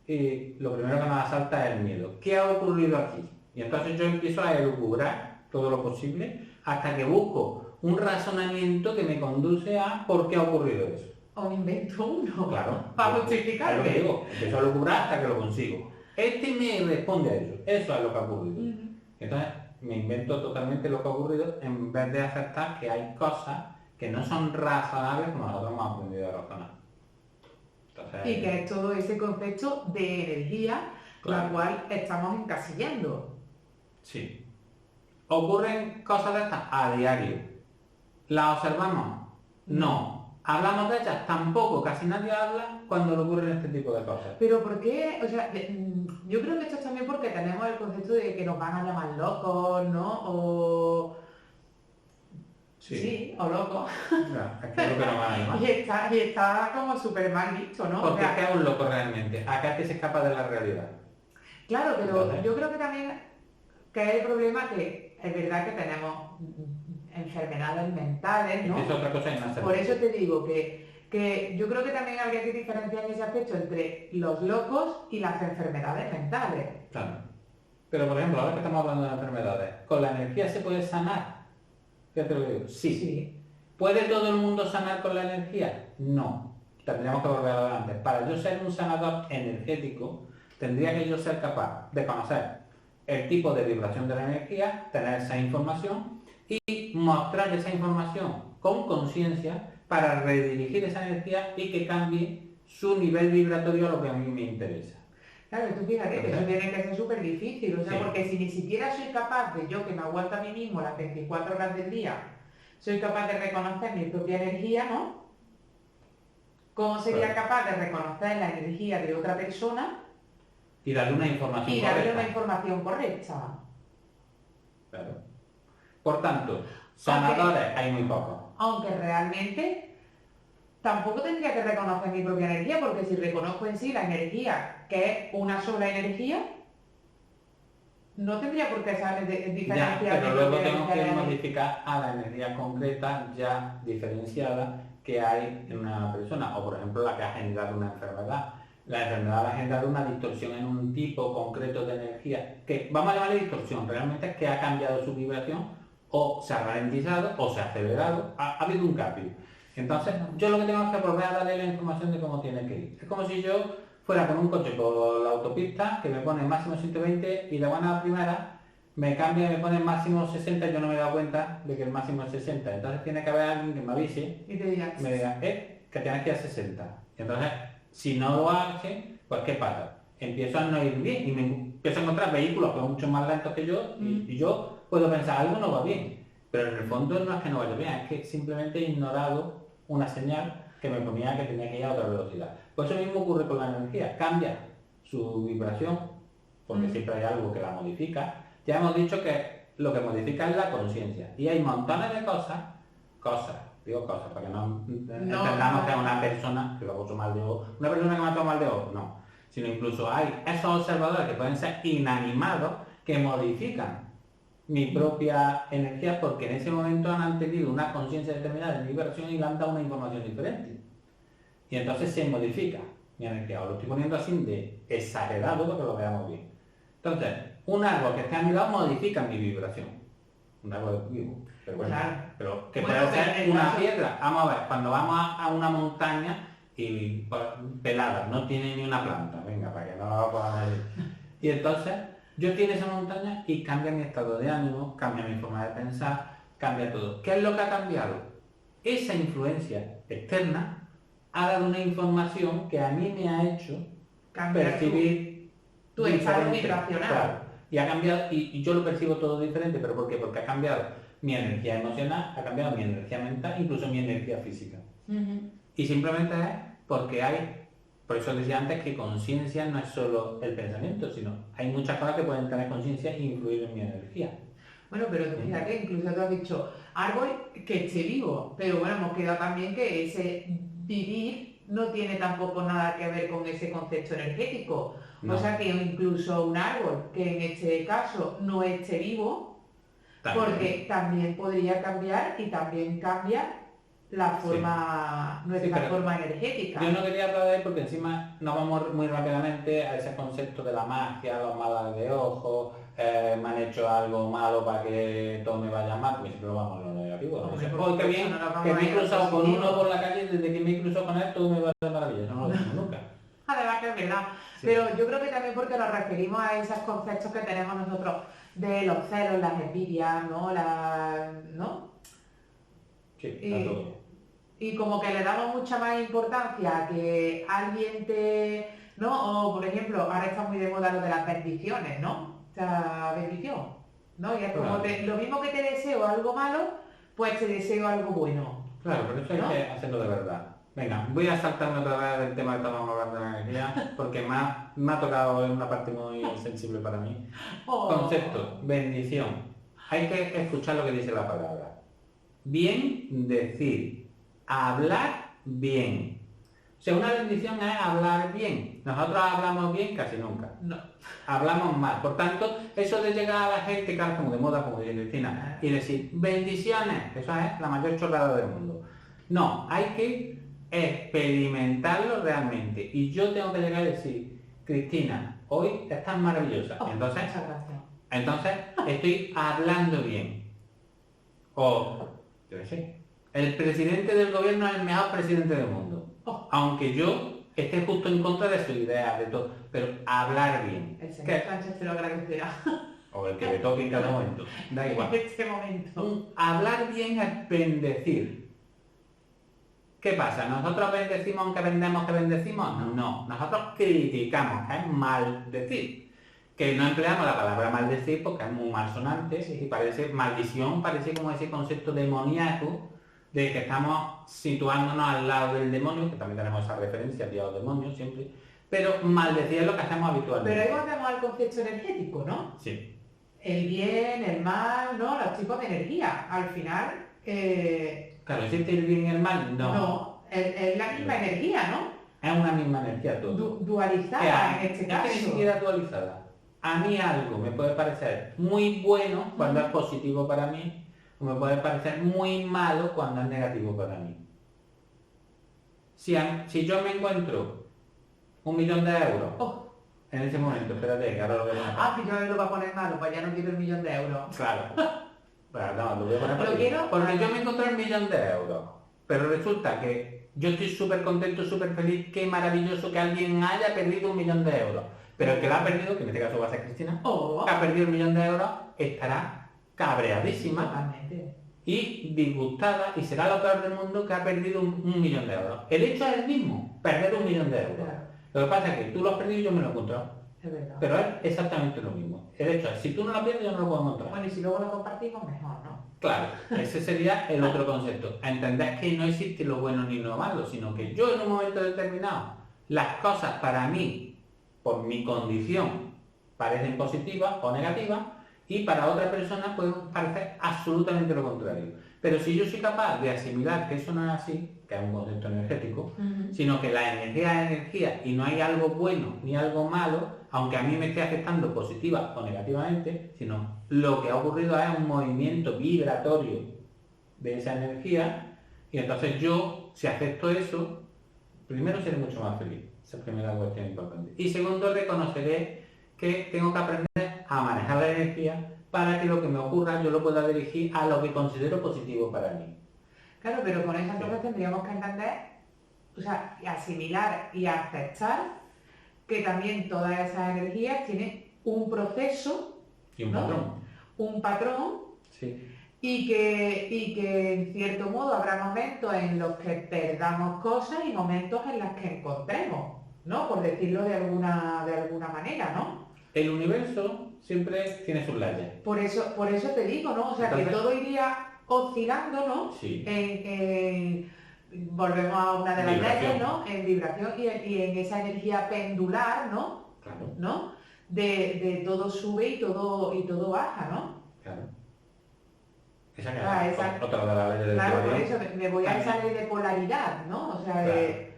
y lo primero que nos asalta es el miedo. ¿Qué ha ocurrido aquí? Y entonces yo empiezo a elucubrar todo lo posible hasta que busco un razonamiento que me conduce a por qué ha ocurrido eso. O me invento uno. Claro. Para justificarme. Es lo que digo, empiezo a elucubrar hasta que lo consigo. Este me responde a eso. Eso es lo que ha ocurrido. Entonces me invento totalmente lo que ha ocurrido en vez de aceptar que hay cosas que no son razonables como nosotros hemos aprendido a razonar. Entonces, y que es todo ese concepto de energía, claro, la cual estamos encasillando. Sí. ¿Ocurren cosas de estas a diario? ¿Las observamos? No. ¿Hablamos de ellas? Tampoco. Casi nadie habla cuando le ocurren este tipo de cosas. Pero ¿por qué? O sea, yo creo que esto es también porque tenemos el concepto de que nos van a llamar locos, ¿no? O... Sí, o loco. Ya, es que es lo que nos van a llamar. y está como súper mal visto, ¿no? Porque ¿qué es un loco realmente? Acá es que se escapa de la realidad. Claro, pero entonces, yo creo que también que es el problema que es verdad que tenemos enfermedades mentales, ¿no? Es otra cosa y más. Por eso te digo que yo creo que también habría que diferenciar ese aspecto entre los locos y las enfermedades mentales. Claro. Pero por ejemplo, ahora que estamos hablando de enfermedades, ¿con la energía se puede sanar? ¿Qué te lo digo? Sí. ¿Puede todo el mundo sanar con la energía? No. Tendríamos que volver adelante. Para yo ser un sanador energético, tendría que yo ser capaz de conocer el tipo de vibración de la energía, tener esa información y mostrar esa información con conciencia para redirigir esa energía y que cambie su nivel vibratorio a lo que a mí me interesa. Claro, tú fíjate que eso tiene que ser súper difícil, o sea, sí, porque si ni siquiera soy capaz de yo, que me aguanto a mí mismo las 24 horas del día, soy capaz de reconocer mi propia energía, ¿no? ¿Cómo sería capaz de reconocer la energía de otra persona? Y darle una información correcta. Claro. Por tanto, sanadores hay muy pocos. Aunque realmente tampoco tendría que reconocer mi propia energía, porque si reconozco en sí la energía, que es una sola energía, no tendría por qué saber diferenciar. Ya, pero luego tengo que modificar a la energía concreta ya diferenciada que hay en una persona, o por ejemplo la que ha generado una enfermedad. La enfermedad ha generado una distorsión en un tipo concreto de energía, que vamos a llamarle distorsión, realmente es que ha cambiado su vibración, o se ha ralentizado, o se ha acelerado, ha habido un cambio. Entonces, yo lo que tengo es que volver a darle la información de cómo tiene que ir. Es como si yo fuera con un coche por la autopista que me pone máximo 120 y de buena primera me cambia y me pone máximo 60 y yo no me he dado cuenta de que el máximo es 60. Entonces tiene que haber alguien que me avise y te diga, me diga, que tienes que ir a 60. Y entonces, si no lo hace, pues ¿qué pasa? Empiezo a no ir bien y empiezo a encontrar vehículos que van mucho más lentos que yo y yo puedo pensar, algo no va bien. Pero en el fondo no es que no vaya bien, es que simplemente he ignorado una señal que me ponía que tenía que ir a otra velocidad. Pues eso mismo ocurre con la energía, cambia su vibración, porque siempre hay algo que la modifica. Ya hemos dicho que lo que modifica es la conciencia. Y hay montones de cosas, digo cosas, para que no entendamos que es una persona que lo puso mal de ojo, una persona que mató mal de ojo, no. Sino incluso hay esos observadores que pueden ser inanimados que modifican mi propia energía porque en ese momento han tenido una conciencia determinada de mi vibración y le han dado una información diferente. Y entonces se modifica mi energía. Os lo estoy poniendo así de exagerado para que lo veamos bien. Entonces, un árbol que esté a mi lado modifica mi vibración. Un árbol vivo. Pero bueno, claro. pero que puede ser una piedra. Vamos a ver, cuando vamos a una montaña y pelada, no tiene ni una planta, venga, para que no lo podamos decir. Y entonces, yo estoy en esa montaña y cambia mi estado de ánimo, cambia mi forma de pensar, cambia todo. ¿Qué es lo que ha cambiado? Esa influencia externa ha dado una información que a mí me ha hecho percibir tu estado vibracional. Claro, y ha cambiado, y yo lo percibo todo diferente, ¿pero por qué? Porque ha cambiado mi energía emocional, ha cambiado mi energía mental, incluso mi energía física. Y simplemente es porque hay, por eso decía antes que conciencia no es solo el pensamiento, sino hay muchas cosas que pueden tener conciencia e influir en mi energía. Bueno, pero fíjate, incluso tú has dicho árbol que esté vivo, pero bueno, hemos quedado también que ese vivir no tiene tampoco nada que ver con ese concepto energético. No. O sea que incluso un árbol que en este caso no esté vivo, porque también podría cambiar y también cambia la forma, nuestra forma energética. Yo no quería hablar de él porque encima nos vamos muy rápidamente a ese concepto de la magia, los malos de ojos, me han hecho algo malo para que todo me vaya mal, porque siempre lo vamos a lo negativo. ¿No? Qué bien, que me he cruzado con uno por la calle, desde que me he cruzado con él todo me va de maravilla, eso no lo decimos nunca. Además que es verdad, pero yo creo que también porque nos referimos a esos conceptos que tenemos nosotros de los celos, las envidias, ¿no? ¿no? Sí, todo. Y como que le damos mucha más importancia a que alguien ¿no? O por ejemplo, ahora está muy de moda lo de las bendiciones, ¿no? O sea, bendición, ¿no? Y es como lo mismo que te deseo algo malo, pues te deseo algo bueno. Claro, pero eso hay que hacerlo de verdad. Venga, voy a saltarme otra vez del tema que estábamos hablando de la energía, porque me ha tocado una parte muy sensible para mí. Concepto, bendición. Hay que escuchar lo que dice la palabra. Bien decir, hablar bien. O sea, una bendición es hablar bien. Nosotros hablamos bien casi nunca. No. Hablamos mal. Por tanto, eso de llegar a la gente, que es como de moda, como dice Cristina, y decir bendiciones, eso es la mayor chorrada del mundo. No, hay que experimentarlo realmente. Y yo tengo que llegar a decir, Cristina, hoy estás maravillosa. Entonces, muchas gracias. Entonces, estoy hablando bien. O, yo qué sé, el presidente del gobierno es el mejor presidente del mundo. Aunque yo esté justo en contra de su idea, de todo, pero hablar bien. El señor Sánchez te lo agradecerá. O el que le toque en cada momento. Da igual. En este momento. Hablar bien es bendecir. ¿Qué pasa? ¿Nosotros bendecimos aunque vendemos que bendecimos? No. Nosotros criticamos, que es maldecir. Que no empleamos la palabra maldecir porque es muy malsonante y parece maldición, parece como ese concepto demoníaco de que estamos situándonos al lado del demonio, que también tenemos esa referencia, Dios demonio siempre, pero maldecir es lo que hacemos habitualmente. Pero ahí volvemos al concepto energético, ¿no? Sí. El bien, el mal, ¿no? Los tipos de energía. Al final... Claro, ¿existe el bien y el mal? No. No, es la misma energía, ¿no? Es una misma energía todo. Dualizada en este caso. Es que ni siquiera dualizada. A mí algo me puede parecer muy bueno cuando es positivo para mí, o me puede parecer muy malo cuando es negativo para mí. Si yo me encuentro 1 millón de euros en ese momento, espérate, que ahora lo voy a poner. Que yo lo voy a poner malo, pues ya no quiero 1 millón de euros. Claro. Pero no, lo voy a poner ¿Lo quiero? Porque yo me encontré 1 millón de euros, pero resulta que yo estoy súper contento, súper feliz, qué maravilloso que alguien haya perdido 1 millón de euros. Pero el que lo ha perdido, que en este caso va a ser Cristina, que ha perdido 1 millón de euros, estará cabreadísima. Totalmente. Y disgustada, y será lo peor del mundo que ha perdido 1 millón de euros. El hecho es el mismo, perder 1 millón de euros. Claro. Lo que pasa es que tú lo has perdido y yo me lo he encontrado. Es verdad. Pero es exactamente lo mismo. El hecho es, si tú no la pierdes, yo no lo puedo encontrar. Bueno, y si luego lo compartimos, mejor, ¿no? Claro, ese sería el otro concepto. A entender que no existe lo bueno ni lo malo, sino que yo en un momento determinado, las cosas para mí, por mi condición, parecen positivas o negativas, y para otra persona pueden parecer absolutamente lo contrario. Pero si yo soy capaz de asimilar que eso no es así, que es un concepto energético, sino que la energía es energía y no hay algo bueno ni algo malo, aunque a mí me esté afectando positiva o negativamente, sino lo que ha ocurrido es un movimiento vibratorio de esa energía, y entonces yo, si acepto eso, primero seré mucho más feliz. Esa es la primera cuestión importante. Y segundo, reconoceré que tengo que aprender a manejar la energía para que lo que me ocurra yo lo pueda dirigir a lo que considero positivo para mí. Claro, pero con esas cosas tendríamos que entender, o sea, y asimilar y aceptar que también todas esas energías tienen un proceso y un ¿no? patrón. Un patrón. Sí. Y que en cierto modo habrá momentos en los que perdamos cosas y momentos en los que encontremos, ¿no? Por decirlo de alguna manera, ¿no? El universo siempre tiene sus leyes. Por eso te digo, ¿no? O sea, entonces, que todo iría oscilando, ¿no? Sí. Volvemos a una de las leyes, ¿no? En vibración y en esa energía pendular, ¿no? Claro. ¿No? De todo sube y todo baja, ¿no? Claro. Esa es otra de las leyes del claro, por eso me voy a esa ley de polaridad, ¿no? O sea, de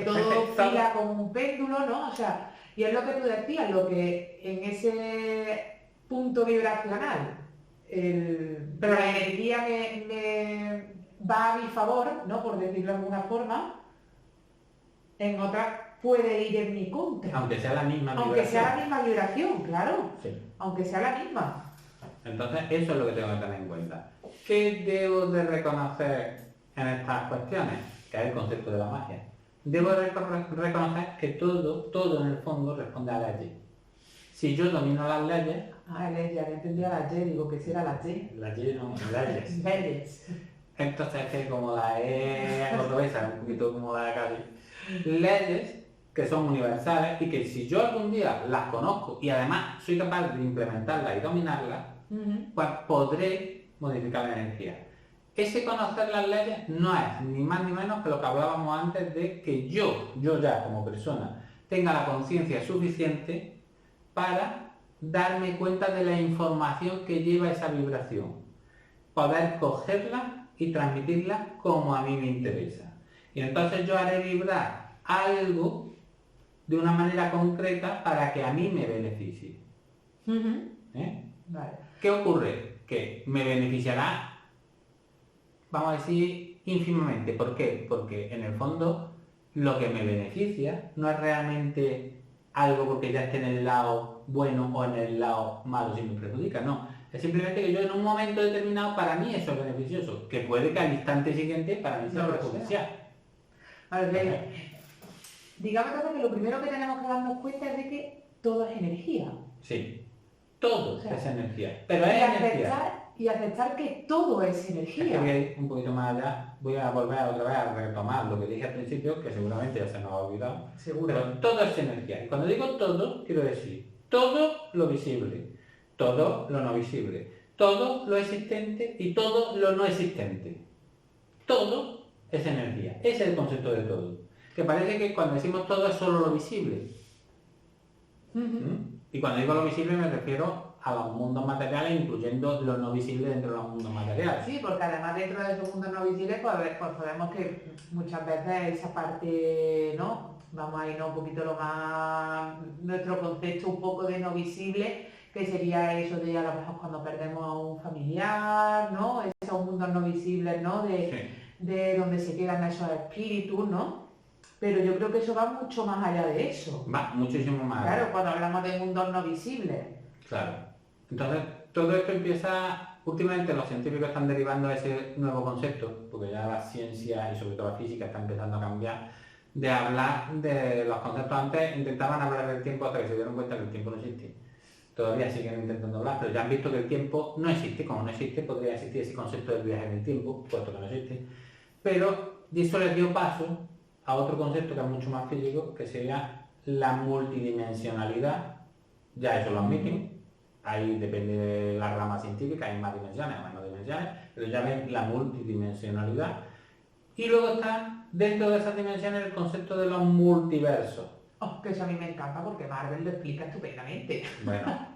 todo oscila como un péndulo, ¿no? O sea, y es lo que tú decías, lo que en ese punto vibracional, pero la energía me va a mi favor, ¿no? Por decirlo de alguna forma, en otra puede ir en mi contra. Aunque sea la misma vibración. Aunque sea la misma vibración, claro. Sí. Aunque sea la misma. Entonces, eso es lo que tengo que tener en cuenta. ¿Qué debo de reconocer en estas cuestiones? Que es el concepto de la magia. Debo reconocer que todo en el fondo responde a leyes. Si yo domino las leyes... ya había entendido las Y, digo que si era las Y. Las Y no, leyes. Leyes. Entonces es que como la E cordobesa, un poquito como la de casi. Leyes que son universales y que si yo algún día las conozco y además soy capaz de implementarlas y dominarlas, pues podré modificar la energía. Ese conocer las leyes no es ni más ni menos que lo que hablábamos antes de que yo ya como persona, tenga la conciencia suficiente para darme cuenta de la información que lleva esa vibración, poder cogerla y transmitirla como a mí me interesa. Y entonces yo haré vibrar algo de una manera concreta para que a mí me beneficie. Vale. ¿Qué ocurre? Que me beneficiará, vamos a decir, ínfimamente. ¿Por qué? Porque en el fondo lo que me beneficia no es realmente algo porque ya esté en el lado bueno o en el lado malo si me perjudica, no. Es simplemente que yo en un momento determinado para mí eso es beneficioso, que puede que al instante siguiente para mí sea perjudicial. Vale, digamos que lo primero que tenemos que darnos cuenta es de que todo es energía. Sí, todo es energía, pero es energía. Y aceptar que todo es energía. Es que un poquito más allá voy a volver otra vez a retomar lo que dije al principio, que seguramente ya se nos ha olvidado. Seguro. Pero todo es energía. Y cuando digo todo, quiero decir todo lo visible, todo lo no visible, todo lo existente y todo lo no existente. Todo es energía. Ese es el concepto de todo. Que parece que cuando decimos todo es solo lo visible. Y cuando digo lo visible me refiero a los mundos materiales, incluyendo lo no visible dentro de los mundos materiales. Sí, porque además dentro de esos mundos no visibles, pues podemos que muchas veces esa parte, ¿no? Vamos a irnos un poquito lo más, nuestro concepto un poco de no visible, que sería eso de a lo mejor cuando perdemos a un familiar, ¿no? Esos mundos no visibles, ¿no? De donde se quedan esos espíritus, ¿no? Pero yo creo que eso va mucho más allá de eso. Va muchísimo más allá. Claro, cuando hablamos de mundos no visibles. Claro. Entonces, todo esto empieza, últimamente los científicos están derivando ese nuevo concepto, porque ya la ciencia y sobre todo la física está empezando a cambiar, de hablar de los conceptos. Antes intentaban hablar del tiempo hasta que se dieron cuenta que el tiempo no existe. Todavía siguen intentando hablar, pero ya han visto que el tiempo no existe. Como no existe, podría existir ese concepto del viaje en el tiempo, puesto que no existe. Pero eso les dio paso a otro concepto que es mucho más físico, que sería la multidimensionalidad, ya eso lo admiten, ahí depende de la rama científica, hay más dimensiones o menos dimensiones, pero ya ven la multidimensionalidad. Y luego está dentro de esas dimensiones el concepto de los multiversos. Oh, que eso a mí me encanta porque Marvel lo explica estupendamente. Bueno,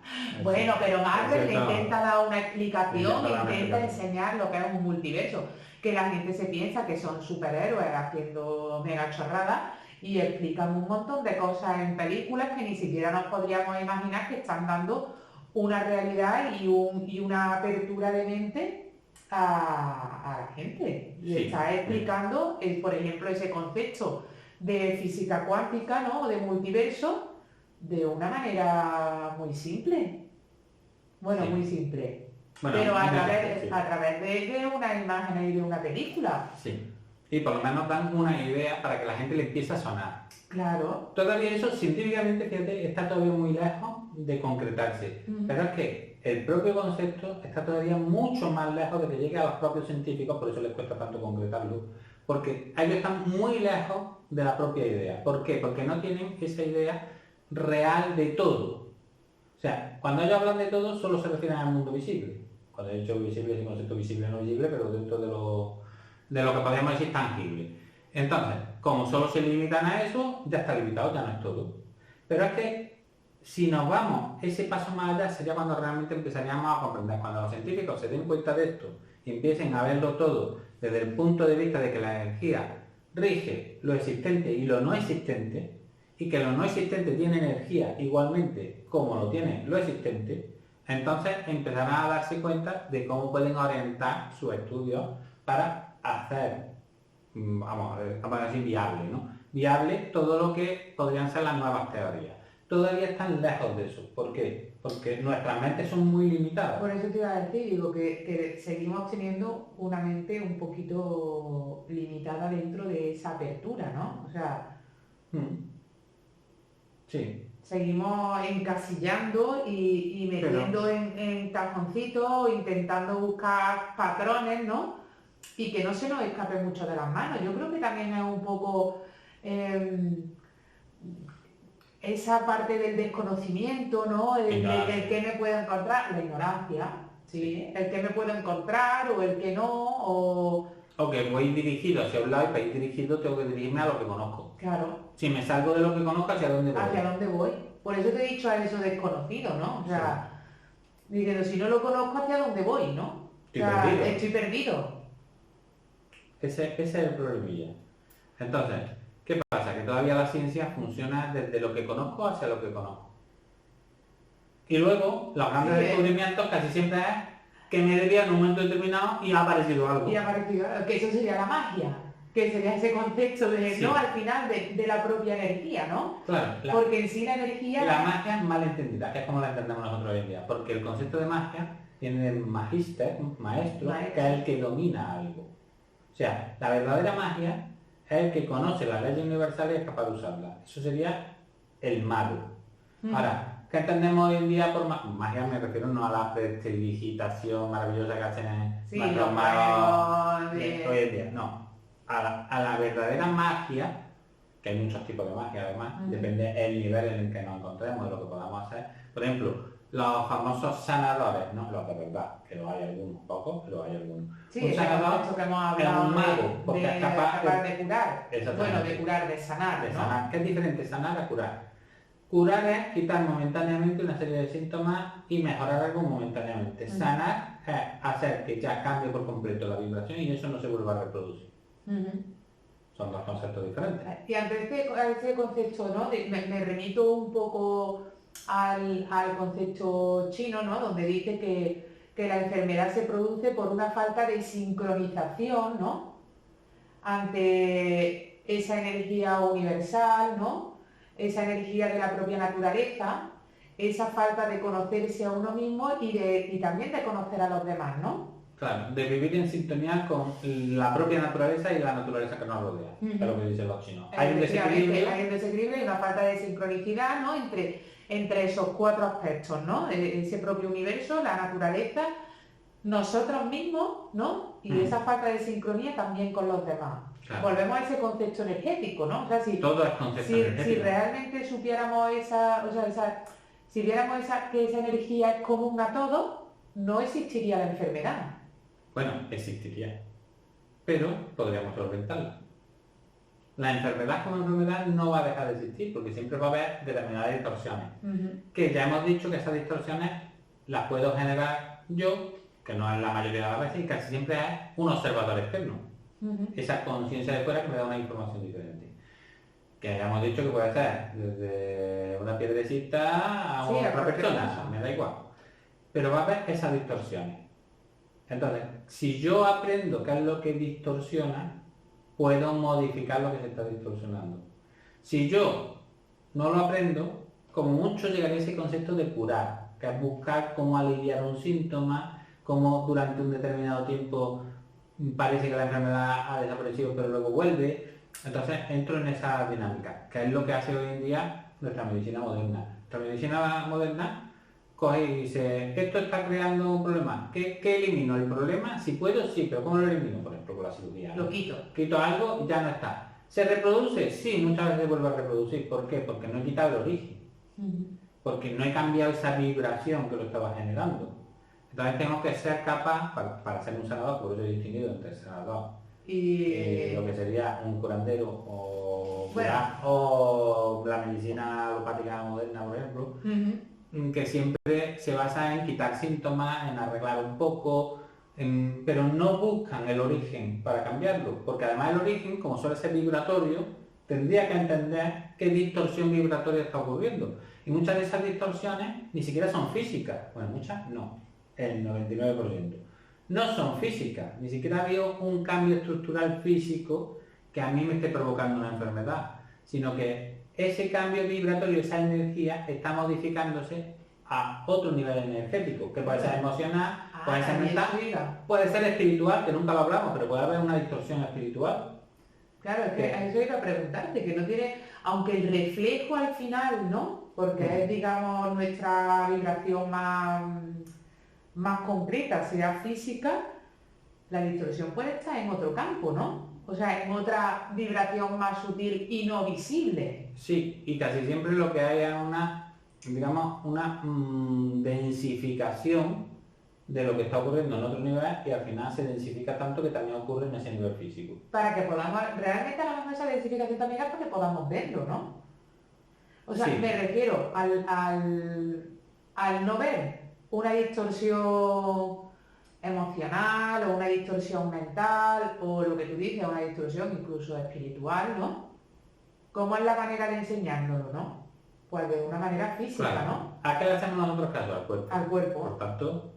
bueno, pero Marvel le intenta dar una explicación, intenta enseñar lo que es un multiverso, que la gente se piensa que son superhéroes haciendo mega chorradas y explican un montón de cosas en películas que ni siquiera nos podríamos imaginar, que están dando una realidad y una apertura de mente a la gente. Y sí, está explicando, por ejemplo, ese concepto de física cuántica, ¿no? O de multiverso, de una manera muy simple. Bueno, sí, muy simple. Bueno, pero a través de una imagen y de una película. Sí. Y por lo menos dan una idea para que la gente le empiece a sonar. Claro. Todavía eso científicamente, fíjate, está todavía muy lejos de concretarse. Pero es que el propio concepto está todavía mucho más lejos de que llegue a los propios científicos, por eso les cuesta tanto concretarlo. Porque ellos están muy lejos de la propia idea. ¿Por qué? Porque no tienen esa idea real de todo. O sea, cuando ellos hablan de todo, solo se refieren al mundo visible. Cuando he dicho visible, es el concepto visible no visible, pero dentro de lo que podríamos decir tangible. Entonces, como solo se limitan a eso, ya está limitado, ya no es todo. Pero es que si nos vamos ese paso más allá, sería cuando realmente empezaríamos a comprender. Cuando los científicos se den cuenta de esto y empiecen a verlo todo desde el punto de vista de que la energía rige lo existente y lo no existente, y que lo no existente tiene energía igualmente como lo tiene lo existente, entonces empezarán a darse cuenta de cómo pueden orientar sus estudios para hacer, vamos a decir, viable, ¿no? Viable todo lo que podrían ser las nuevas teorías. Todavía están lejos de eso. ¿Por qué? Porque nuestras mentes son muy limitadas. Por eso te iba a decir, digo, que seguimos teniendo una mente un poquito limitada dentro de esa apertura, ¿no? O sea... Sí. Seguimos encasillando y metiendo en cajoncitos, intentando buscar patrones, ¿no? Y que no se nos escape mucho de las manos. Yo creo que también es un poco esa parte del desconocimiento, ¿no? El que me puedo encontrar, la ignorancia, ¿sí? El que me puedo encontrar o el que no, o que voy dirigido hacia un lado y para ir dirigido tengo que dirigirme a lo que conozco. Claro. Si me salgo de lo que conozco, ¿hacia dónde voy? ¿Hacia dónde voy? Por eso te he dicho a eso desconocido, ¿no? O sea, sí, diciendo, si no lo conozco, ¿hacia dónde voy, no? Estoy perdido. Ese es el problemilla. Entonces, ¿qué pasa? Que todavía la ciencia funciona desde lo que conozco hacia lo que conozco. Y luego, los grandes descubrimientos casi siempre es que me debía en un momento determinado y ha aparecido algo. Y ha aparecido, que eso sería la magia. Que sería ese concepto de, ¿no? Al final de la propia energía, ¿no? Claro. Porque en sí la energía... La magia es mal entendida, que es como la entendemos nosotros hoy en día. Porque el concepto de magia tiene el magister, maestro, que es el que domina algo. O sea, la verdadera magia es el que conoce las leyes universales y es capaz de usarlas. Eso sería el mago. Ahora, ¿qué entendemos hoy en día por magia? Me refiero no a la prestidigitación maravillosa que hacen los magos hoy en día, no. A la verdadera magia, que hay muchos tipos de magia además, depende del nivel en el que nos encontremos, de lo que podamos hacer. Por ejemplo, los famosos sanadores, no los de verdad, que lo hay algunos, pocos, pero hay algunos. Sí, un sanador que hemos hablado, es un mago, porque es capaz de curar. Bueno, de curar, de sanar, ¿no? Sanar. ¿Qué es diferente sanar a curar? Curar es quitar momentáneamente una serie de síntomas y mejorar algo momentáneamente. Sanar es hacer que ya cambie por completo la vibración y eso no se vuelva a reproducir. Son dos conceptos diferentes. Y ante este concepto, ¿no? Me remito un poco al concepto chino, ¿no? Donde dice que la enfermedad se produce por una falta de sincronización, ¿no? Ante esa energía universal, ¿no? Esa energía de la propia naturaleza, esa falta de conocerse a uno mismo y también de conocer a los demás, ¿no? Claro, de vivir en sintonía con la propia naturaleza y la naturaleza que nos rodea, es lo que dicen los chinos. Hay un desequilibrio y una falta de sincronicidad, ¿no? Entre esos cuatro aspectos, ¿no? Ese propio universo, la naturaleza, nosotros mismos, ¿no? Y esa falta de sincronía también con los demás. Claro. Volvemos a ese concepto energético, ¿no? O sea, todo es concepto energético. Si realmente supiéramos si viéramos que esa energía es común a todos, no existiría la enfermedad. Bueno, existiría, pero podríamos solventarla. La enfermedad como enfermedad no va a dejar de existir, porque siempre va a haber determinadas distorsiones. Que ya hemos dicho que esas distorsiones las puedo generar yo, que no es la mayoría de las veces, y casi siempre es un observador externo. Esa conciencia de fuera que me da una información diferente. Que ya hemos dicho que puede ser desde una piedrecita a otra persona, me da igual. Pero va a haber esas distorsiones. Entonces, si yo aprendo qué es lo que distorsiona, puedo modificar lo que se está distorsionando. Si yo no lo aprendo, como mucho llegaría a ese concepto de curar, que es buscar cómo aliviar un síntoma, cómo durante un determinado tiempo parece que la enfermedad ha desaparecido pero luego vuelve. Entonces entro en esa dinámica, que es lo que hace hoy en día nuestra medicina moderna. Nuestra medicina moderna coge y dice, esto está creando un problema. ¿Qué elimino? ¿El problema? Si puedo, sí, pero ¿cómo lo elimino? Por ejemplo, con la cirugía. Lo quito. Quito algo y ya no está. ¿Se reproduce? Sí, muchas veces vuelve a reproducir. ¿Por qué? Porque no he quitado el origen. Porque no he cambiado esa vibración que lo estaba generando. Entonces tengo que ser capaz, para ser un sanador, por eso he distinguido entre sanador y lo que sería un curandero o la medicina alopática moderna, por ejemplo, que siempre se basa en quitar síntomas, en arreglar un poco, pero no buscan el origen para cambiarlo, porque además el origen, como suele ser vibratorio, tendría que entender qué distorsión vibratoria está ocurriendo. Y muchas de esas distorsiones ni siquiera son físicas, bueno, muchas no, el 99%. No son físicas, ni siquiera ha habido un cambio estructural físico que a mí me esté provocando una enfermedad, sino que ese cambio vibratorio, esa energía, está modificándose a otro nivel energético, que puede ser emocional, puede ser mental, puede ser espiritual, que nunca lo hablamos, pero puede haber una distorsión espiritual. Claro, es que a eso iba a preguntarte, que no tiene, aunque el reflejo al final, ¿no? Porque es, digamos, nuestra vibración más concreta, sea física, la distorsión puede estar en otro campo, ¿no? O sea, en otra vibración más sutil y no visible. Sí, y casi siempre lo que hay es una, digamos, una densificación de lo que está ocurriendo en otro nivel y al final se densifica tanto que también ocurre en ese nivel físico. Para que podamos, realmente a lo mejor esa densificación también es para que podamos verlo, ¿no? O sea, sí. Me refiero al no ver una distorsión emocional o una distorsión mental o lo que tú dices, una distorsión incluso espiritual, ¿no? ¿Cómo es la manera de enseñándolo, no? Pues de una manera física, claro. ¿no? ¿A qué le hacemos nosotros caso? Al cuerpo. Al cuerpo. Por tanto,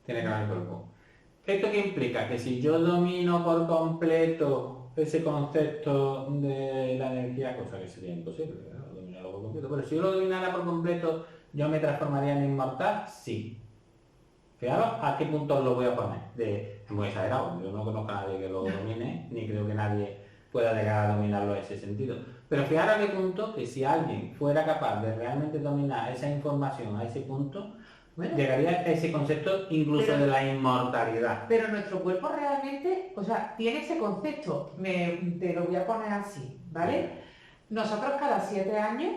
tiene que ver el cuerpo. ¿Esto qué implica? Que si yo domino por completo ese concepto de la energía, cosa que sería imposible, ¿no? Dominarlo por completo, pero si yo lo dominara por completo, ¿yo me transformaría en inmortal? Sí. Fijaros a qué punto lo voy a poner. Es muy exagerado, yo no conozco a nadie que lo domine, ni creo que nadie pueda llegar a dominarlo en ese sentido. Pero fijaros a qué punto que si alguien fuera capaz de realmente dominar esa información a ese punto, bueno, llegaría a ese concepto incluso de la inmortalidad. Pero nuestro cuerpo realmente, o sea, tiene ese concepto, te lo voy a poner así, ¿vale? Nosotros cada 7 años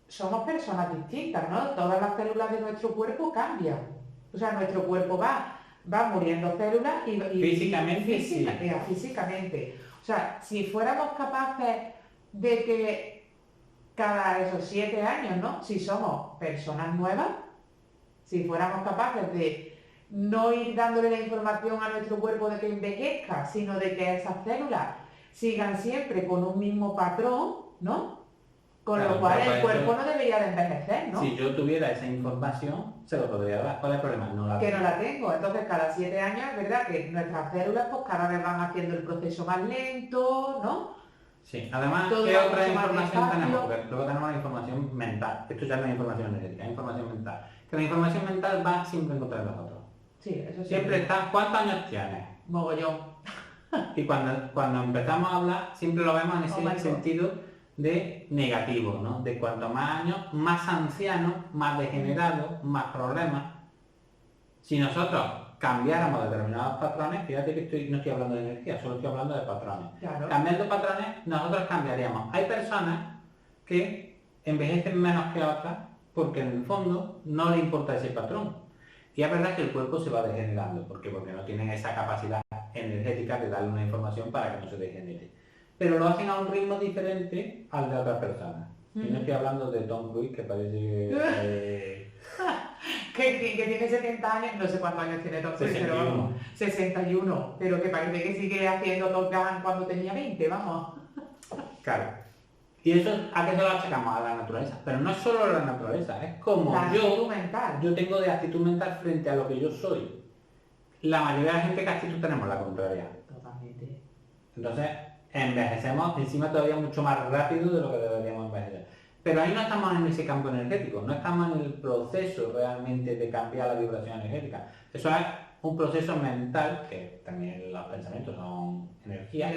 somos personas distintas, ¿no? Todas las células de nuestro cuerpo cambian. O sea, nuestro cuerpo va muriendo células y físicamente, físicamente. O sea, si fuéramos capaces de que cada esos 7 años, ¿no? Si somos personas nuevas, si fuéramos capaces de no ir dándole la información a nuestro cuerpo de que envejezca, sino de que esas células sigan siempre con un mismo patrón, ¿no? Con claro, lo cual el cuerpo no debería de envejecer, ¿no? Si yo tuviera esa información, se lo podría dar. ¿Cuál es el problema? No la tengo. Que no la tengo. Entonces, cada 7 años es verdad que nuestras células pues cada vez van haciendo el proceso más lento, ¿no? Sí, además, todo ¿qué otra información tenemos? Porque luego tenemos la información mental. Esto ya no es información energética, es información mental. Que la información mental va siempre en contra de nosotros. Sí, eso sí. Siempre está, ¿cuántos años tienes? Mogollón. Y cuando empezamos a hablar, siempre lo vemos en ese sentido de negativo, ¿no? De cuanto más años, más ancianos, más degenerados, más problemas. Si nosotros cambiáramos determinados patrones, fíjate que no estoy hablando de energía, solo estoy hablando de patrones. Claro. Cambiando patrones, nosotros cambiaríamos. Hay personas que envejecen menos que otras porque en el fondo no le importa ese patrón. Y es verdad que el cuerpo se va degenerando. ¿Por qué? Porque no tienen esa capacidad energética de darle una información para que no se degenere. Pero lo hacen a un ritmo diferente al de otras personas. Y no estoy hablando de Tom Cruise, que parece que tiene 70 años, no sé cuántos años tiene Tom Cruise, pero vamos, 61, pero que parece que sigue haciendo Top Gun cuando tenía 20, vamos. Claro. Y eso, ¿a qué se lo achacamos? A la naturaleza. Pero no es solo la naturaleza, es como yo tengo de actitud mental frente a lo que yo soy. La mayoría de la gente, ¿qué actitud tenemos? La contraria. Totalmente. Entonces, envejecemos encima todavía mucho más rápido de lo que deberíamos envejecer. Pero ahí no estamos en ese campo energético, no estamos en el proceso realmente de cambiar la vibración energética. Eso es un proceso mental, que también los pensamientos son energía,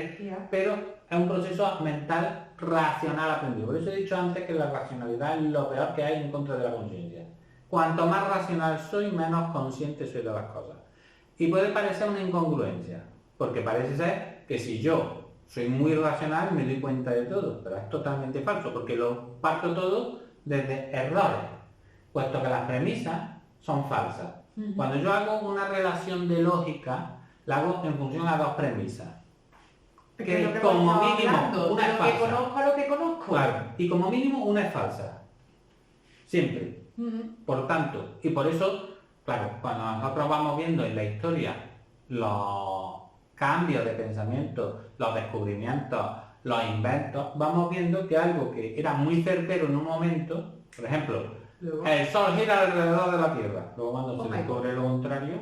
pero es un proceso mental racional aprendido. Por eso he dicho antes que la racionalidad es lo peor que hay en contra de la conciencia. Cuanto más racional soy, menos consciente soy de las cosas. Y puede parecer una incongruencia, porque parece ser que si yo soy muy racional me doy cuenta de todo, pero es totalmente falso, porque lo parto todo desde errores, puesto que las premisas son falsas. Cuando yo hago una relación de lógica, la hago en función a dos premisas. Que como mínimo una es falsa. Que conozco a lo que conozco. Claro, y como mínimo una es falsa. Siempre. Por tanto, y por eso, claro, cuando nosotros vamos viendo en la historia los cambios de pensamiento, los descubrimientos, los inventos, vamos viendo que algo que era muy certero en un momento, por ejemplo, el Sol gira alrededor de la Tierra, luego cuando se descubre lo contrario,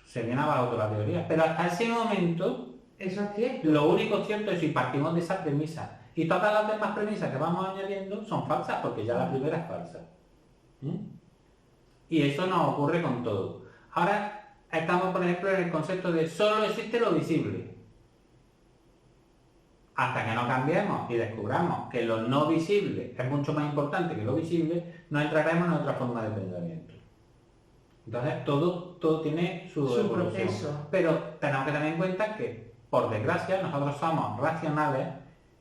se viene abajo toda la teoría, pero hasta ese momento, eso es cierto. Lo único cierto es si partimos de esa premisa, y todas las demás premisas que vamos añadiendo son falsas, porque ya la primera es falsa. Y eso nos ocurre con todo. Ahora, estamos, por ejemplo, en el concepto de solo existe lo visible. Hasta que no cambiemos y descubramos que lo no visible es mucho más importante que lo visible, no entraremos en otra forma de pensamiento. Entonces, todo tiene su proceso. Pero tenemos que tener en cuenta que, por desgracia, nosotros somos racionales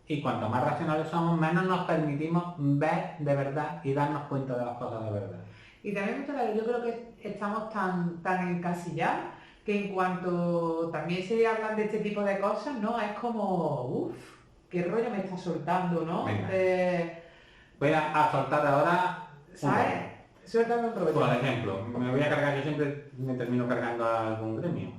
y cuanto más racionales somos, menos nos permitimos ver de verdad y darnos cuenta de las cosas de verdad. Y también yo creo que estamos tan encasillados que en cuanto también se hablan de este tipo de cosas, ¿no? Es como, uff, qué rollo me está soltando, ¿no? Voy a soltar ahora, ¿sabes? Suéltame un rollo. Por ejemplo, me voy a cargar, yo siempre me termino cargando a algún gremio.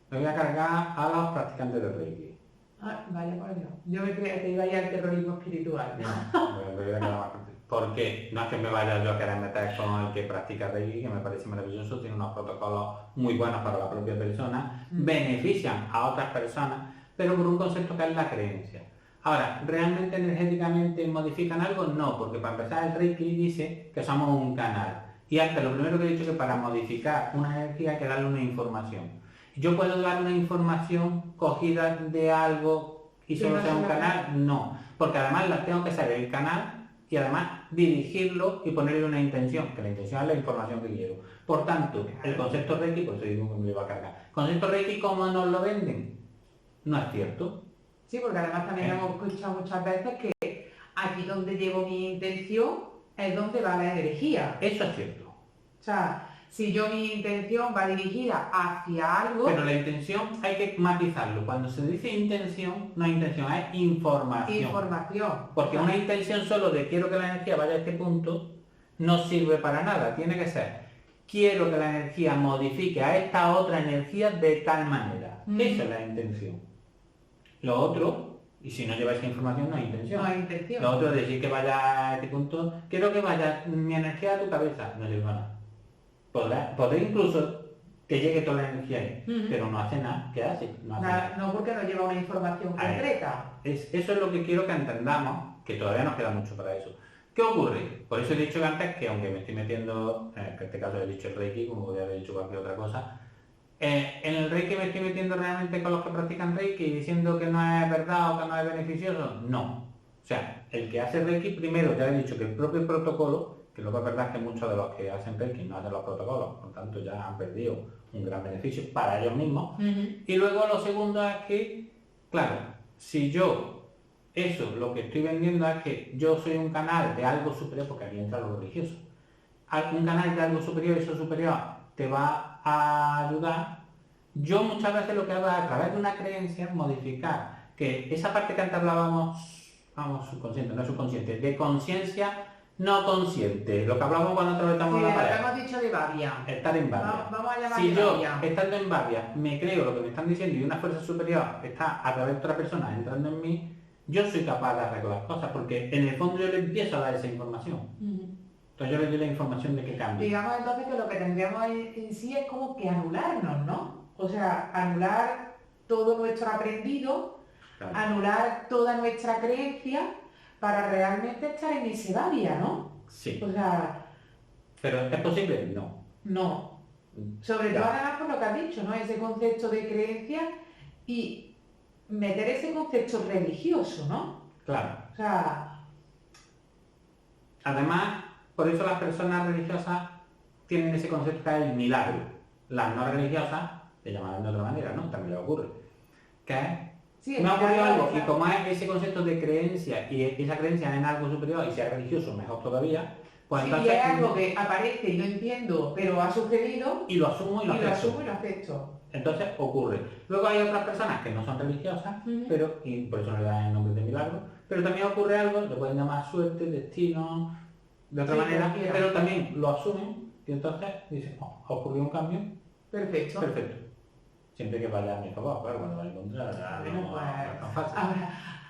Me voy a cargar a los practicantes de Reiki. Ah, vaya por Dios. Yo me creía que iba a ir al terrorismo espiritual. No, me voy a quedar más. Porque no es que me vaya yo a querer meter con el que practica Reiki, que me parece maravilloso, tiene unos protocolos muy buenos para la propia persona, benefician a otras personas, pero por un concepto que es la creencia. Ahora, ¿realmente energéticamente modifican algo? No, porque para empezar el Reiki dice que somos un canal. Y antes lo primero que he dicho es que para modificar una energía hay que darle una información. ¿Yo puedo dar una información cogida de algo y solo sea un canal? No, porque además la tengo que saber el canal y además dirigirlo y ponerle una intención, que la intención es la información que quiero. Por tanto, el concepto Reiki, por eso digo que me lo iba a cargar. ¿Concepto Reiki cómo nos lo venden? No es cierto. Sí, porque además también hemos escuchado muchas veces que aquí donde llevo mi intención es donde va la energía. Eso es cierto. O sea, si yo mi intención va dirigida hacia algo... Pero la intención hay que matizarlo. Cuando se dice intención, no es intención, es información. Información. Porque una intención solo de quiero que la energía vaya a este punto no sirve para nada. Tiene que ser, quiero que la energía modifique a esta otra energía de tal manera. Esa es la intención. Lo otro, y si no lleva esa información, no hay intención. No hay intención. Lo otro es decir que vaya a este punto, quiero que vaya mi energía a tu cabeza. No sirve nada. Podrá incluso que llegue toda la energía ahí, pero no hace nada. ¿Qué hace? No hace nada. No, porque no lleva una información concreta. Eso es lo que quiero que entendamos, que todavía nos queda mucho para eso. ¿Qué ocurre? Por eso he dicho antes que, aunque me estoy metiendo, en este caso he dicho el Reiki, como podría haber dicho cualquier otra cosa, en el Reiki me estoy metiendo realmente con los que practican Reiki diciendo que no es verdad o que no es beneficioso. No. O sea, el que hace Reiki, primero ya he dicho que el propio protocolo, que luego es verdad que muchos de los que hacen Reiki no hacen los protocolos, por tanto ya han perdido un gran beneficio para ellos mismos. Y luego lo segundo es que, claro, si yo, eso, lo que estoy vendiendo es que yo soy un canal de algo superior, porque aquí entra lo religioso, un canal de algo superior, eso superior te va a ayudar. Yo muchas veces lo que hago es, a través de una creencia, modificar, que esa parte que antes hablábamos, vamos, subconsciente, no subconsciente, de conciencia no consciente, lo que hablamos cuando atravesamos la pared. Hemos dicho de Babia. Estar en Babia. Vamos a llamar si yo, Babia. Estando en Babia, me creo lo que me están diciendo y una fuerza superior está a través de otra persona entrando en mí, yo soy capaz de arreglar cosas, porque en el fondo yo le empiezo a dar esa información. Entonces yo le doy la información de que cambie. Digamos entonces que lo que tendríamos en sí es como que anularnos, ¿no? O sea, anular todo nuestro aprendido, claro. Anular toda nuestra creencia para realmente estar en ese Babia, ¿no? Sí. O sea... ¿Pero es posible? No. No. Sobre todo además por lo que has dicho, ¿no? Ese concepto de creencia y meter ese concepto religioso, ¿no? Claro. O sea... Además, por eso las personas religiosas tienen ese concepto del milagro. Las no religiosas le llamarán de otra manera, ¿no? También le ocurre. Que es... Sí, me ha ocurrido algo, y como es ese concepto de creencia y esa creencia en algo superior y sea religioso, mejor todavía, pues sí, entonces... y es algo que aparece y no entiendo, pero ha sucedido... Y lo asumo y lo acepto. Entonces ocurre. Luego hay otras personas que no son religiosas, pero, y por eso le dan el nombre de milagro, pero también ocurre algo, le pueden llamar suerte, destino, de otra manera, pero también lo asumen y entonces dicen, oh, ha ocurrido un cambio. Perfecto. Siempre que vaya a mi favor, claro, cuando vaya en contra, no es tan fácil.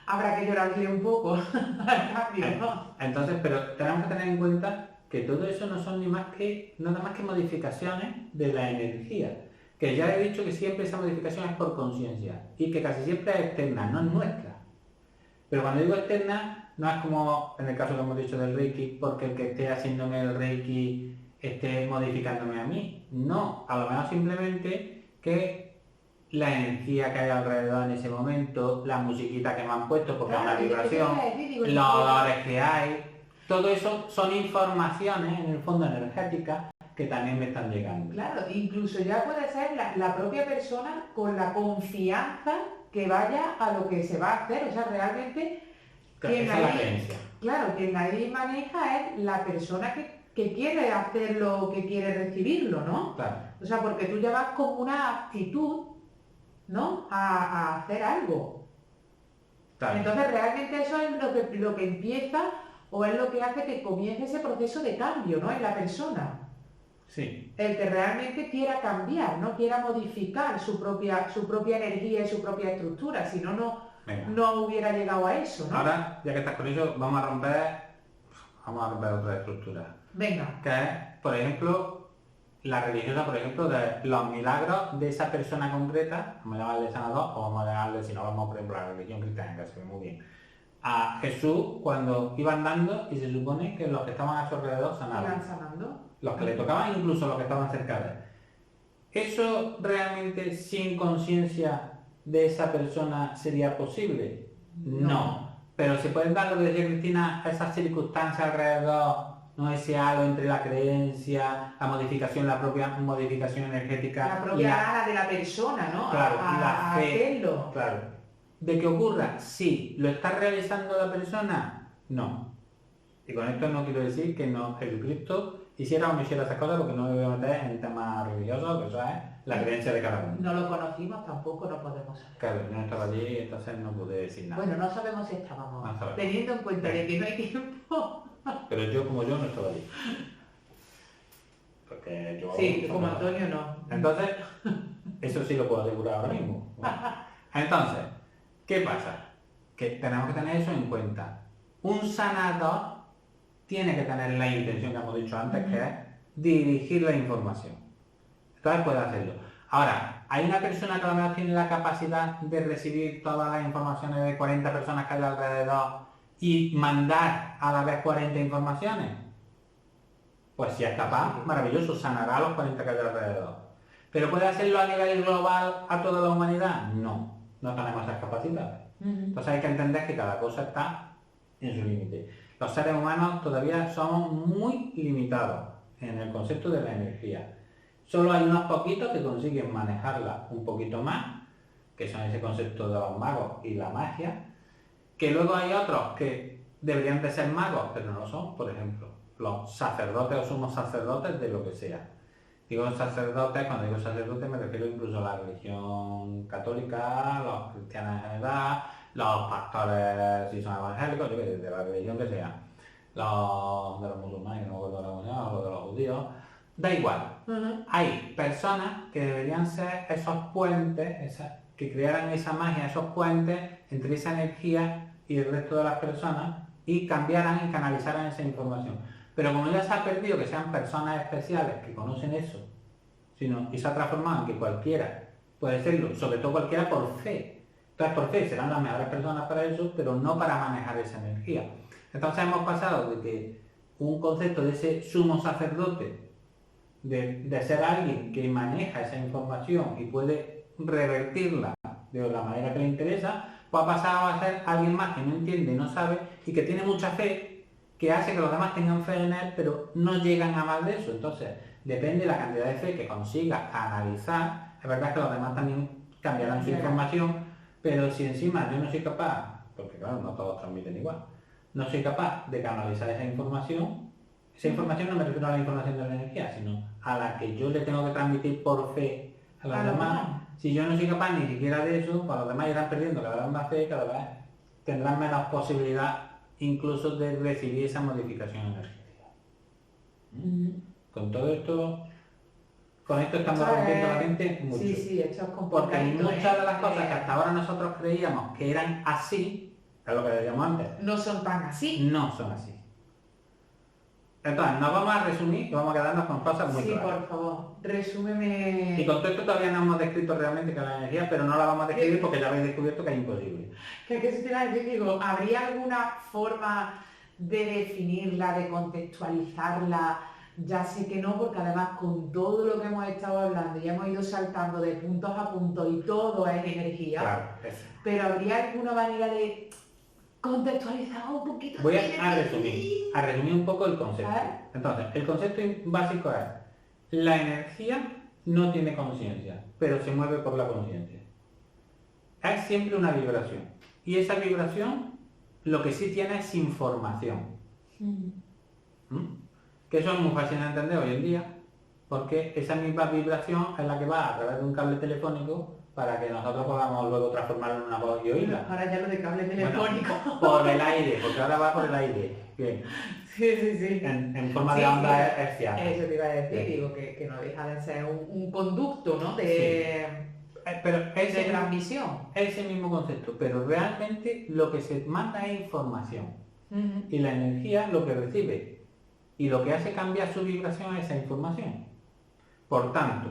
Habrá que llorarle un poco al cambio, ¿no? Entonces, pero tenemos que tener en cuenta que todo eso no son nada más que modificaciones de la energía. Que ya he dicho que siempre esa modificación es por conciencia y que casi siempre es externa, no es nuestra. Pero cuando digo externa, no es como en el caso que hemos dicho del Reiki, porque el que esté haciéndome el Reiki esté modificándome a mí. No, a lo mejor simplemente que la energía que hay alrededor en ese momento, la musiquita que me han puesto porque es una vibración, los olores que hay, todo eso son informaciones en el fondo energéticas que también me están llegando. Claro, incluso ya puede ser la propia persona con la confianza que vaya a lo que se va a hacer, o sea, realmente quien ahí maneja es la persona que quiere hacerlo, que quiere recibirlo, ¿no? Claro. O sea, porque tú ya vas con una actitud, ¿no? A hacer algo. Claro. Entonces realmente eso es lo que empieza o es lo que hace que comience ese proceso de cambio, ¿no? En la persona. Sí. El que realmente quiera cambiar, no quiera modificar su propia energía y su propia estructura, si no, no hubiera llegado a eso, ¿no? Ahora, ya que estás con eso, vamos a romper otra estructura. Venga. Que es, por ejemplo, la religiosa, por ejemplo, de los milagros de esa persona concreta, vamos a llamarle sanador, o vamos a llamarle, si no vamos, por ejemplo, a la religión cristiana, que se ve muy bien. A Jesús cuando iba andando y se supone que los que estaban a su alrededor sanaban. ¿Iban sanando? Los que le tocaban, incluso los que estaban cerca de él. ¿Eso realmente sin conciencia de esa persona sería posible? No. Pero se pueden dar, lo que decía Cristina, esas circunstancias alrededor, no ese halo entre la creencia, la modificación, la propia modificación energética. La propia gana de la persona, ¿no? Claro, y la fe. Hacerlo. Claro. ¿De que ocurra? Sí. ¿Lo está realizando la persona? No. Y con esto no quiero decir que no Jesucristo hiciera o no hiciera esas cosas, porque no me voy a meter en el tema religioso, que eso es la creencia de cada uno. No lo conocimos, tampoco no podemos saber. Claro, yo no estaba allí, entonces no pude decir nada. Bueno, no sabemos si estábamos, no sabemos. Teniendo en cuenta de que no hay tiempo. Pero yo como yo no estaba allí. Porque yo... Sí, como Antonio no. Entonces, eso sí lo puedo asegurar ahora mismo. Entonces, ¿qué pasa? Que tenemos que tener eso en cuenta. Un sanador tiene que tener la intención que hemos dicho antes, que es dirigir la información. Entonces puede hacerlo. Ahora, hay una persona que a lo mejor tiene la capacidad de recibir todas las informaciones de 40 personas que hay alrededor y mandar a la vez 40 informaciones. Pues si es capaz, maravilloso, sanará a los 40 que hay alrededor. ¿Pero puede hacerlo a nivel global a toda la humanidad? No, no tenemos esas capacidades. Entonces hay que entender que cada cosa está en su límite. Los seres humanos todavía somos muy limitados en el concepto de la energía. Solo hay unos poquitos que consiguen manejarla un poquito más, que son ese concepto de los magos y la magia, que luego hay otros que deberían de ser magos, pero no lo son, por ejemplo, los sacerdotes o sumos sacerdotes de lo que sea. Digo sacerdotes, cuando digo sacerdote me refiero incluso a la religión católica, los cristianos en general, los pastores si son evangélicos, de la religión que sea, los de los musulmanes, que no me acuerdo cómo se llama, los de los judíos, da igual. Hay personas que deberían ser esos puentes, que crearan esa magia, esos puentes entre esa energía y el resto de las personas y cambiaran y canalizaran esa información. Pero como ya se ha perdido que sean personas especiales que conocen eso, y se ha transformado en que cualquiera puede serlo, sobre todo cualquiera por fe. Entonces por fe serán las mejores personas para eso, pero no para manejar esa energía. Entonces hemos pasado de que un concepto de ese sumo sacerdote, de ser alguien que maneja esa información y puede revertirla de la manera que le interesa, pues ha pasado a ser alguien más que no entiende, no sabe y que tiene mucha fe, que hace que los demás tengan fe en él, pero no llegan a más de eso. Entonces, depende de la cantidad de fe que consiga analizar. Es verdad que los demás también cambiarán su información, pero si encima yo no soy capaz, porque claro, no todos transmiten igual, no soy capaz de canalizar esa información no me refiero a la información de la energía, sino a la que yo le tengo que transmitir por fe a los demás. Si yo no soy capaz ni siquiera de eso, pues los demás irán perdiendo cada vez más fe, cada vez tendrán menos posibilidad incluso de recibir esa modificación energética. Con todo esto, con esto estamos rompiendo la mente mucho. Sí, esto es porque muchas de las cosas que hasta ahora nosotros creíamos que eran así, es lo que decíamos antes, no son tan así. No son así. Entonces, nos vamos a resumir y vamos a quedarnos con cosas muy claras. Sí, por favor, resúmeme. Y con todo esto todavía no hemos descrito realmente qué es la energía, pero no la vamos a describir porque ya habéis descubierto que es imposible. ¿Qué se te va a decir? Digo, ¿habría alguna forma de definirla, de contextualizarla? Ya sé que no, porque además con todo lo que hemos estado hablando, ya hemos ido saltando de puntos a puntos y todo es energía. Claro, eso. Pero ¿habría alguna manera de contextualizar un poquito? Voy a resumir un poco el concepto. Entonces, el concepto básico es: la energía no tiene conciencia, pero se mueve por la conciencia. Es siempre una vibración. Y esa vibración lo que sí tiene es información. Que eso es muy fácil de entender hoy en día, porque esa misma vibración es la que va a través de un cable telefónico para que nosotros podamos luego transformarlo en una voz y oírla. Ahora ya lo de cable telefónico. Bueno, por el aire, porque ahora va por el aire. Bien. Sí. En forma de onda hertziana. Eso te iba a decir, digo, que no deja de ser un conducto, ¿no? Pero de transmisión. Ese mismo concepto, pero realmente lo que se manda es información. Y la energía lo que recibe y lo que hace cambiar su vibración es esa información. Por tanto,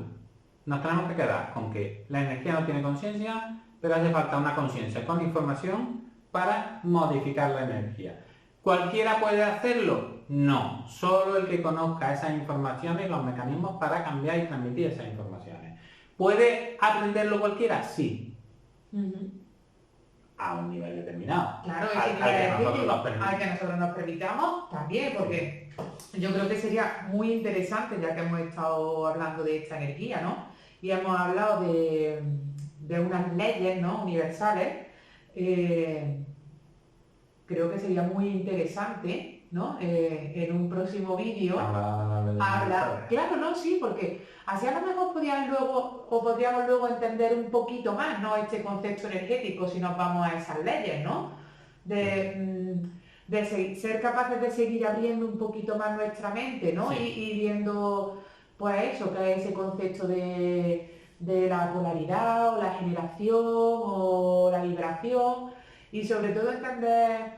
nos tenemos que quedar con que la energía no tiene conciencia, pero hace falta una conciencia con información para modificar la energía. ¿Cualquiera puede hacerlo? No, solo el que conozca esas informaciones y los mecanismos para cambiar y transmitir esas informaciones. ¿Puede aprenderlo cualquiera? Sí. A un nivel determinado. Claro, al que nosotros nos permitamos también, porque yo creo que sería muy interesante, ya que hemos estado hablando de esta energía, ¿no? Y hemos hablado de unas leyes, ¿no?, universales. Creo que sería muy interesante, ¿no?, en un próximo vídeo hablar. Claro, no, sí, porque así a lo mejor podríamos luego entender un poquito más, ¿no?, este concepto energético si nos vamos a esas leyes, ¿no? De ser capaces de seguir abriendo un poquito más nuestra mente, ¿no? Sí. Y viendo, pues eso, que es ese concepto de la polaridad o la generación o la vibración, y sobre todo entender,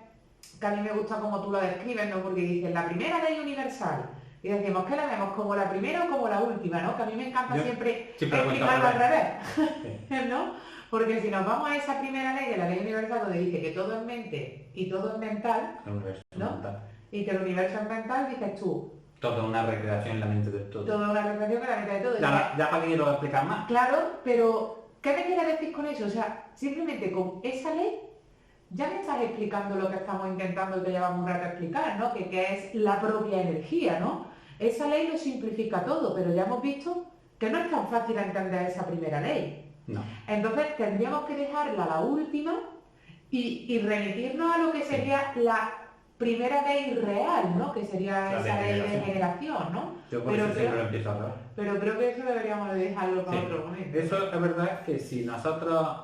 que a mí me gusta como tú lo describes, ¿no? Porque dices la primera ley universal y decimos que la vemos como la primera o como la última, ¿no? Que a mí me encanta siempre explicarlo al revés, ¿no? Porque si nos vamos a esa primera ley de la ley universal, donde dice que todo es mente y todo es mental, ¿no? Y que el universo es mental, dices tú, todo es una recreación en la mente de todo. Todo una recreación en la mente de todo. Ya para que yo lo voy a explicar más. Claro, pero ¿qué me quieres decir con eso? O sea, simplemente con esa ley ya me estás explicando lo que estamos intentando y que llevamos un rato a explicar, ¿no? Que es la propia energía, ¿no? Esa ley lo simplifica todo, pero ya hemos visto que no es tan fácil entender esa primera ley. No. Entonces tendríamos que dejarla la última y remitirnos a lo que sería la primera ley real, ¿no? Que sería esa ley de generación, ¿no? Yo por eso siempre lo empiezo a hablar. Pero creo que eso deberíamos de dejarlo para otro momento. Eso es verdad que si nosotros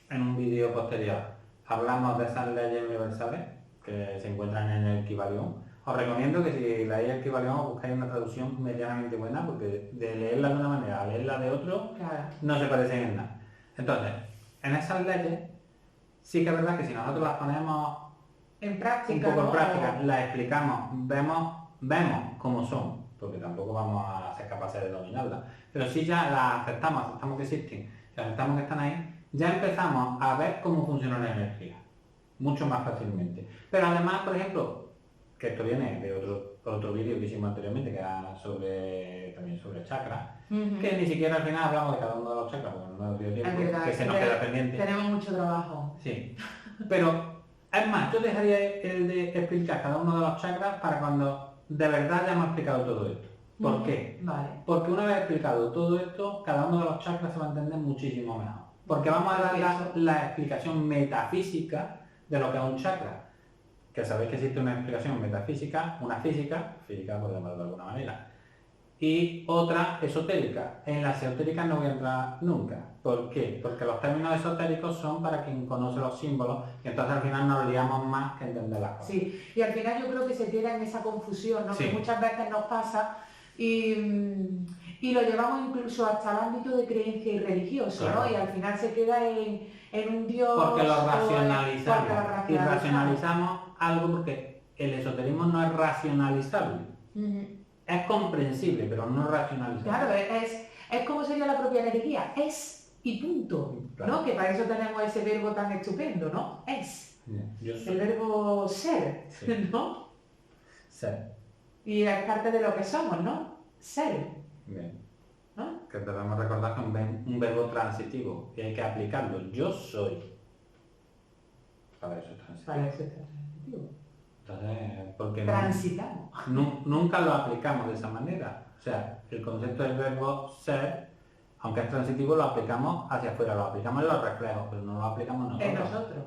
en un vídeo posterior hablamos de esas leyes universales que se encuentran en el Kybalión, os recomiendo que si leéis el Kybalión os buscáis una traducción medianamente buena, porque de leerla de una manera a leerla de otro, no se parecen en nada. Entonces, en esas leyes sí que es verdad que si nosotros las ponemos en práctica, un poco en práctica, las explicamos, vemos cómo son, porque tampoco vamos a ser capaces de dominarlas, pero si ya las aceptamos que existen, y aceptamos que están ahí, ya empezamos a ver cómo funciona la energía, mucho más fácilmente. Pero además, por ejemplo, que esto viene de otro vídeo que hicimos anteriormente, que era también sobre chakras, que ni siquiera al final hablamos de cada uno de los chakras, porque no dio tiempo, que se nos queda pendiente. Tenemos mucho trabajo. Sí, pero es más, yo dejaría el de explicar cada uno de los chakras para cuando de verdad ya hemos explicado todo esto. ¿Por qué? Vale. Porque una vez explicado todo esto, cada uno de los chakras se va a entender muchísimo mejor. Porque vamos a dar la explicación metafísica de lo que es un chakra. Que sabéis que existe una explicación metafísica, una física por llamarlo de alguna manera, y otra esotérica. En la esotérica no voy a entrar nunca. ¿Por qué? Porque los términos esotéricos son para quien conoce los símbolos, y entonces al final nos liamos más que entender las cosas. Sí, y al final yo creo que se queda en esa confusión, ¿no? Sí. Que muchas veces nos pasa y lo llevamos incluso hasta el ámbito de creencia y religioso, claro, ¿no? Y al final se queda en un Dios... Porque lo racionalizamos. Y racionalizamos algo porque el esoterismo no es racionalizable. Es comprensible, pero no racionalizable. Claro, es como sería la propia energía, es y punto, claro, ¿no? Que para eso tenemos ese verbo tan estupendo, ¿no? Es. El verbo ser, sí, ¿no? Ser. Y es parte de lo que somos, ¿no? Ser. Bien. ¿No? Que debemos recordar que es un verbo transitivo y hay que aplicarlo. Yo soy. Para eso es transitivo. Para eso es transitivo. Entonces, porque transitamos. Nunca lo aplicamos de esa manera. O sea, el concepto del verbo ser, aunque es transitivo, lo aplicamos hacia afuera, lo aplicamos en los reflejos, pero no lo aplicamos nosotros. En nosotros.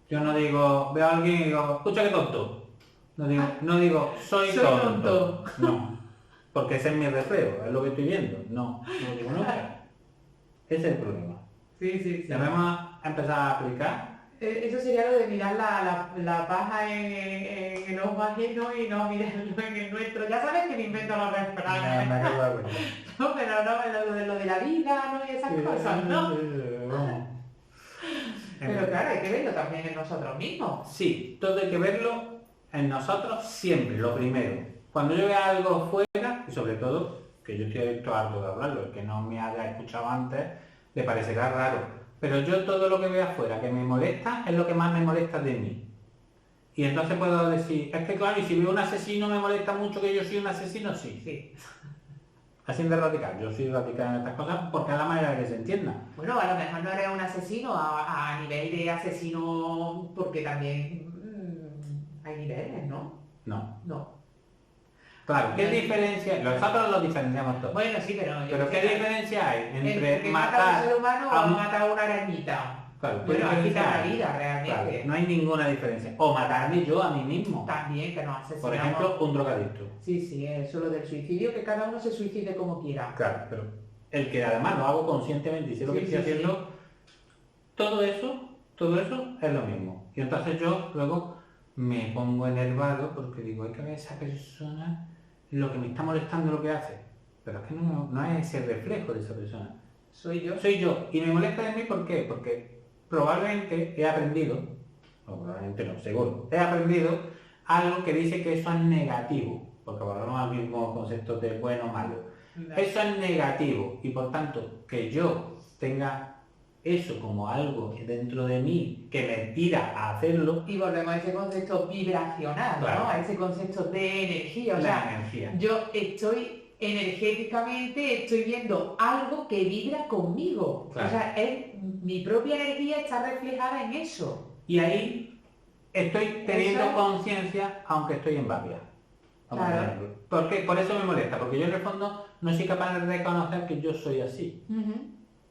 Yo no digo, veo a alguien y digo, escucha que tonto. No digo, soy tonto. No, porque ese es mi reflejo, es lo que estoy viendo. No lo digo nunca. Ese es el problema. Sí. Debemos empezar a aplicar. Eso sería lo de mirar la paja en el ojo ajeno y no mirarlo en el nuestro. Ya sabes que me invento los refranes. No, pero no, lo de la vida, ¿no? Y esas cosas, ¿no? Pero claro, hay que verlo también en nosotros mismos. Sí, todo hay que verlo en nosotros siempre, lo primero. Cuando yo vea algo fuera, y sobre todo, que yo estoy harto de hablarlo, el que no me haya escuchado antes, le parecerá raro. Pero yo todo lo que veo afuera que me molesta es lo que más me molesta de mí. Y entonces puedo decir, es que claro, y si veo un asesino me molesta mucho que yo soy un asesino, sí. Así de radical, yo soy radical en estas cosas porque es la manera de que se entienda. Bueno, a lo mejor no eres un asesino a nivel de asesino, porque también hay niveles, ¿no? No. Claro, ¿qué diferencia? Nosotros lo diferenciamos todos. Bueno, sí, pero ¿qué diferencia hay entre matar a un ser humano o matar a una arañita? Claro, bueno, aquí está la vida realmente. Claro, no hay ninguna diferencia. O matarme yo a mí mismo. También, que nos asesinamos. Por ejemplo, un drogadicto. Sí, eso lo del suicidio, que cada uno se suicide como quiera. Claro, pero el que además lo hago conscientemente y sé lo que estoy haciendo, todo eso es lo mismo. Y entonces yo luego me pongo enervado porque digo, hay que ver a esa persona lo que me está molestando lo que hace. Pero es que no es ese reflejo de esa persona. Soy yo. Y me molesta de mí, ¿por qué? Porque probablemente he aprendido, o probablemente no, seguro, he aprendido algo que dice que eso es negativo, porque volvemos al mismo concepto de bueno o malo. Eso es negativo y por tanto que yo tenga eso como algo dentro de mí que me tira a hacerlo. Y volvemos a ese concepto vibracional, claro, ¿no? A ese concepto de energía. O sea, energía. Yo energéticamente estoy viendo algo que vibra conmigo. Claro. O sea, mi propia energía está reflejada en eso. Y ahí estoy teniendo conciencia, aunque estoy en Babia. Claro. Por eso me molesta, porque yo en el fondo no soy capaz de reconocer que yo soy así.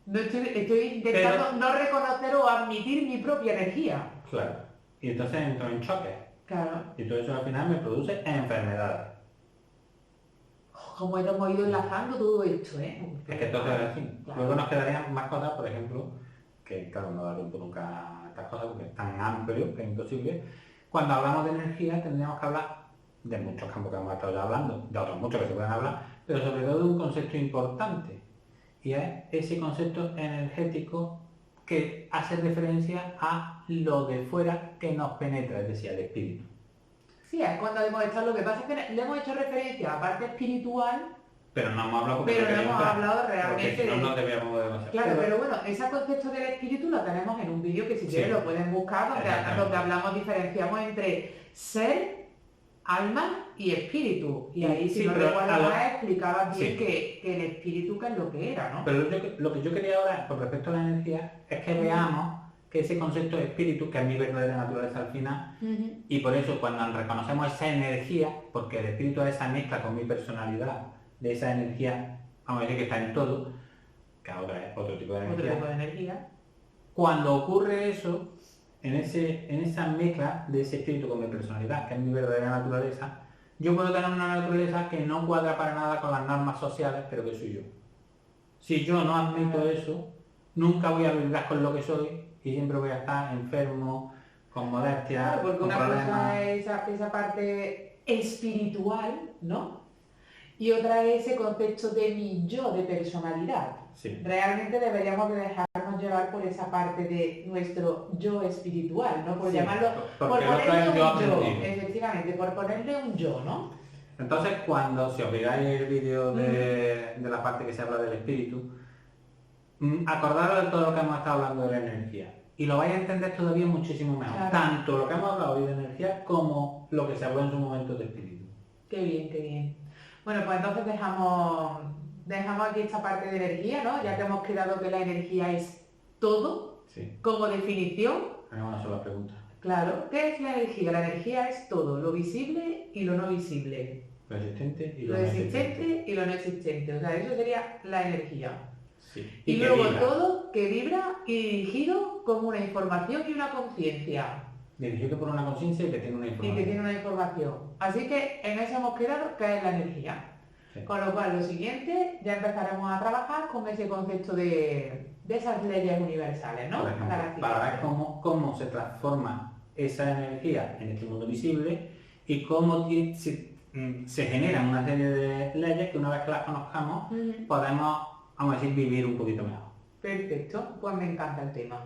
No estoy intentando no reconocer o admitir mi propia energía. Claro. Y entonces entro en choque. Claro. Y todo eso al final me produce enfermedades. Como hemos ido enlazando todo esto, ¿eh? Es que entonces es así. Claro. Luego nos quedarían más cosas, por ejemplo, que claro, no da tiempo nunca a estas cosas porque es tan amplio que es imposible. Cuando hablamos de energía tendríamos que hablar de muchos campos que hemos estado ya hablando, de otros muchos que se pueden hablar, pero sobre todo de un concepto importante. Y es ese concepto energético que hace referencia a lo de fuera que nos penetra, es decir, al espíritu. Sí, es cuando hemos estado, lo que pasa es que le hemos hecho referencia a la parte espiritual, pero no hemos hablado porque pero no hemos hablado realmente porque si no nos debíamos demasiado. Claro, pero bueno, ese concepto del espíritu lo tenemos en un vídeo que si quieren lo pueden buscar, donde hablamos, diferenciamos entre ser, alma y espíritu. Y ahí, si no recuerdo mal, explicaba bien que el espíritu qué es lo que era, ¿no? Pero lo que yo quería ahora, con respecto a la energía, es que veamos que ese concepto de espíritu, que es mi verdadera naturaleza al final, y por eso cuando reconocemos esa energía, porque el espíritu es esa mezcla con mi personalidad, de esa energía, vamos a decir que está en todo, que ahora es otro tipo de energía. Otro tipo de energía. Cuando ocurre eso, en esa mezcla de ese espíritu con mi personalidad, que es mi verdadera naturaleza, yo puedo tener una naturaleza que no cuadra para nada con las normas sociales, pero que soy yo. Si yo no admito eso, nunca voy a vibrar con lo que soy y siempre voy a estar enfermo, con molestias, claro, porque con una problemas. cosa es esa parte espiritual, ¿no? Y otra es ese concepto de mi yo, de personalidad. Sí. Realmente deberíamos de dejarnos llevar por esa parte de nuestro yo espiritual, ¿no? Por llamarlo, por ponerle un yo, efectivamente, por ponerle un yo, ¿no? Entonces, cuando, si os miráis el vídeo de la parte que se habla del espíritu, acordaros de todo lo que hemos estado hablando de la energía. Y lo vais a entender todavía muchísimo mejor. Claro. Tanto lo que hemos hablado hoy de energía como lo que se habló en su momento de espíritu. Qué bien, qué bien. Bueno, pues entonces dejamos aquí esta parte de energía, ¿no? Ya que hemos quedado que la energía es todo, sí. Como definición. Tenemos una sola pregunta. Claro, ¿qué es la energía? La energía es todo, lo visible y lo no visible. Lo existente y lo no existente. Y lo no existente. O sea, eso sería la energía. Sí. Y luego vibra. Todo que vibra y dirigido como una información y una conciencia. Dirigido por una conciencia y que tiene una información. Y que tiene una información. Así que en eso hemos quedado que es la energía. Sí. Con lo cual, lo siguiente, ya empezaremos a trabajar con ese concepto de esas leyes universales, ¿no? Por ejemplo, para ver cómo se transforma esa energía en este mundo visible y cómo se generan una serie de leyes que una vez que las conozcamos podemos, vamos a decir, vivir un poquito mejor. Perfecto, pues me encanta el tema.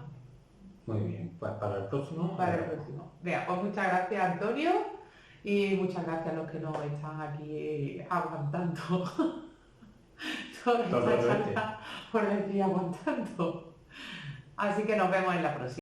Muy bien, pues para el próximo. Para el próximo. Venga, pues muchas gracias, Antonio, y muchas gracias a los que nos están aquí aguantando. Toda esta charla por decir aguantando. Así que nos vemos en la próxima.